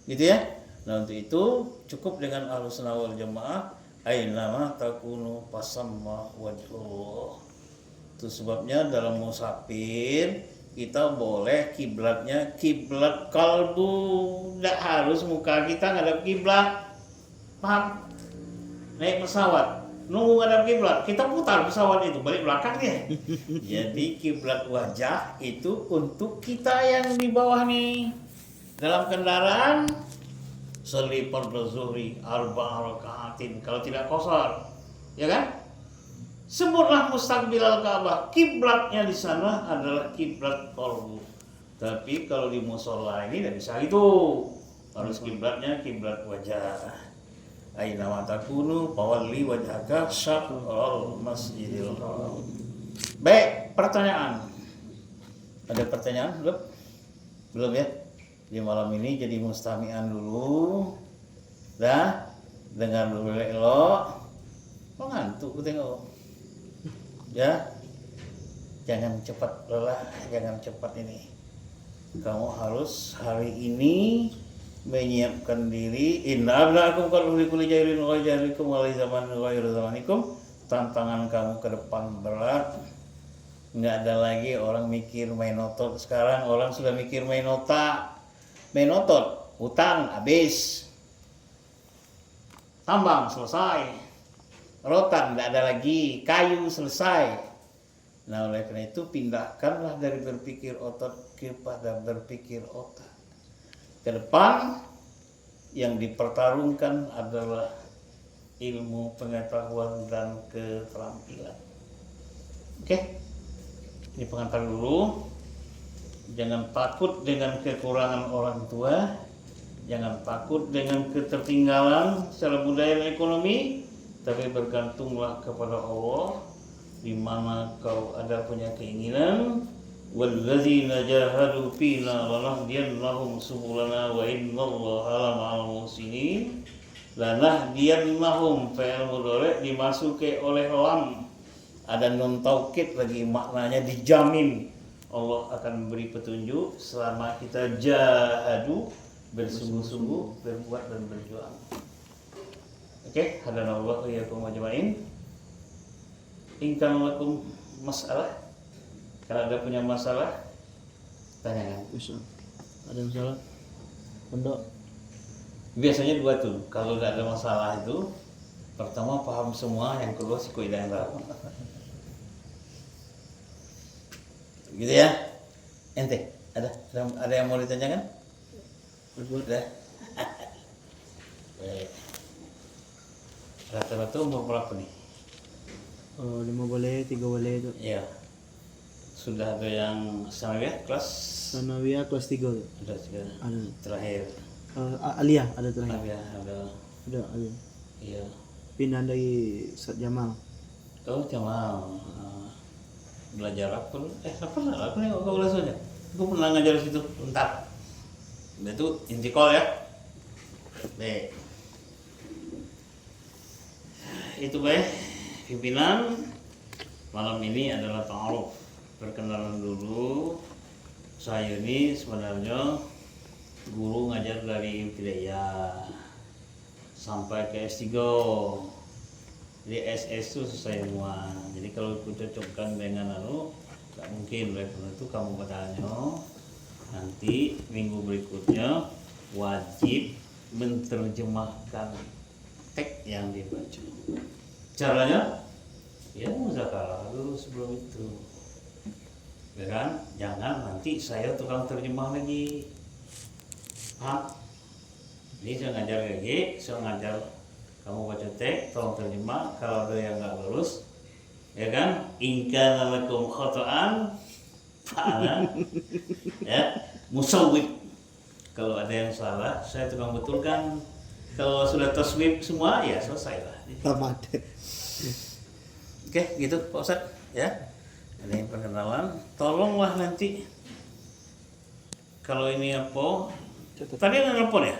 Gitu ya. Nah untuk itu cukup dengan Ahlus Sunnah wal Jamaah. Ainama takunu fasamma wajhullah. Itu sebabnya dalam musafir kita boleh kiblatnya kiblat kalbu, tidak harus muka kita ngadap kiblat. Paham? Naik pesawat nunggu ngadap kiblat, kita putar pesawat itu balik belakang dia. Jadi kiblat wajah itu untuk kita yang di bawah nih. Dalam kendaraan sholli fardhu zuhri arba'a raka'atin kalau tidak qashar. Ya kan? Sebutlah mustaqbilal Ka'bah. Kiblatnya di sana adalah kiblat qalbu. Tapi kalau di mushola ini tidak bisa itu. Harus kiblatnya kiblat wajah. Aina ma takunu fawalli wajhaka syatral masjidil haram. Baik, pertanyaan. Ada pertanyaan? Belum? Belum ya? Di malam ini jadi mustami'an dulu. Dah, dengar dulu elok. Kok ngantuk tengok. Ya. Jangan cepat lelah, jangan cepat ini. Kamu harus hari ini menyiapkan diri. Inna abna'akum qad ulikul jahilin wa jahilikum wa zaman ghairu zamanikum. Tantangan kamu ke depan berat. Enggak ada lagi orang mikir main otot. Sekarang orang sudah mikir main otak. Main otot, hutang habis. Tambang selesai. Rotan enggak ada lagi, kayu selesai. Nah, oleh karena itu pindahkanlah dari berpikir otot kepada berpikir otak. Ke depan yang dipertarungkan adalah ilmu, pengetahuan dan keterampilan. Oke? Ini pengantar dulu. Jangan takut dengan kekurangan orang tua. Jangan takut dengan ketertinggalan secara budaya dan ekonomi, tapi bergantunglah kepada Allah. Di mana kau ada punya keinginan, walladzina jahadu fina lanahdiyannahum subulana wa innallaha lama'al muhsinin. Lanahdiyannahum fi'il mudhari' dimasuki oleh lam. Ada nun taukid lagi, maknanya dijamin Allah akan memberi petunjuk selama kita jahadu, bersungguh-sungguh berbuat dan berjuang. Oke, hadanallahu iyyakum ajmain. In kana lakum masalah, kalau ada punya masalah tanyakan. Bisa. Ada masalah? Pondok. Biasanya dua tuh. Kalau tidak ada masalah itu, pertama paham semua, yang kedua sih kok tidak tahu. Gitu ya. Ente, ada yang mau ditanyakan? Udah. Baik. Rata-rata umur berapa nih? 5 boleh, 3 boleh itu. Iya. Sudah ada yang sanawiyah kelas? Sanawiyah kelas 3 tuh. Ada juga. Ada. Terakhir. Aliyah ada terakhir. Sanawiyah ada. Ada Aliyah. Iya. Pindah dari Ustaz Jamal. Oh, Jamal. Belajar apa? Apa lah? Aku nih nggak boleh soalnya. Aku pernah ngajar situ. Bentar. Itu intikal ya. Baik. Itu baik. Pimpinan malam ini adalah ta'aruf. Perkenalan dulu. Saya ini sebenarnya guru ngajar dari Ibtidaiyah sampai ke S3. Jadi SS itu selesai semua. Jadi kalau aku cocokkan dengan nggak mungkin. Oleh karena itu kamu katanya nanti minggu berikutnya wajib menerjemahkan teks yang dibaca. Caranya ya muzakarah dulu sebelum itu, ya kan? Jangan nanti saya tukang terjemah lagi, paham? Ini saya ngajar lagi, saya ngajar kamu baca teks, tolong terjemah. Kalau ada yang nggak lulus, ya kan? Ingkana lakum khata'an fa'ala, ya musawwib. Kalau ada yang salah, saya tukang betulkan. Kalau sudah taswib semua, ya selesai lah. Tamat. Oke, gitu Pak Ustadz ya. Ada yang perkenalan, tolonglah nanti kalau ini apa? Tadi ada telepon ya?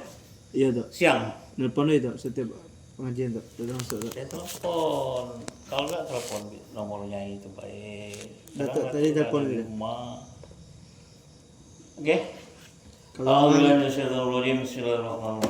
Iya tuh. Siang. Nelpon itu setiap pengajian tuh. Udah masuk tuh. Saya telepon. Kalau nggak telepon nomornya itu baik. Tadi telepon di gitu. rumah. Oke. Kalau Bismillahirrahmanirrahim.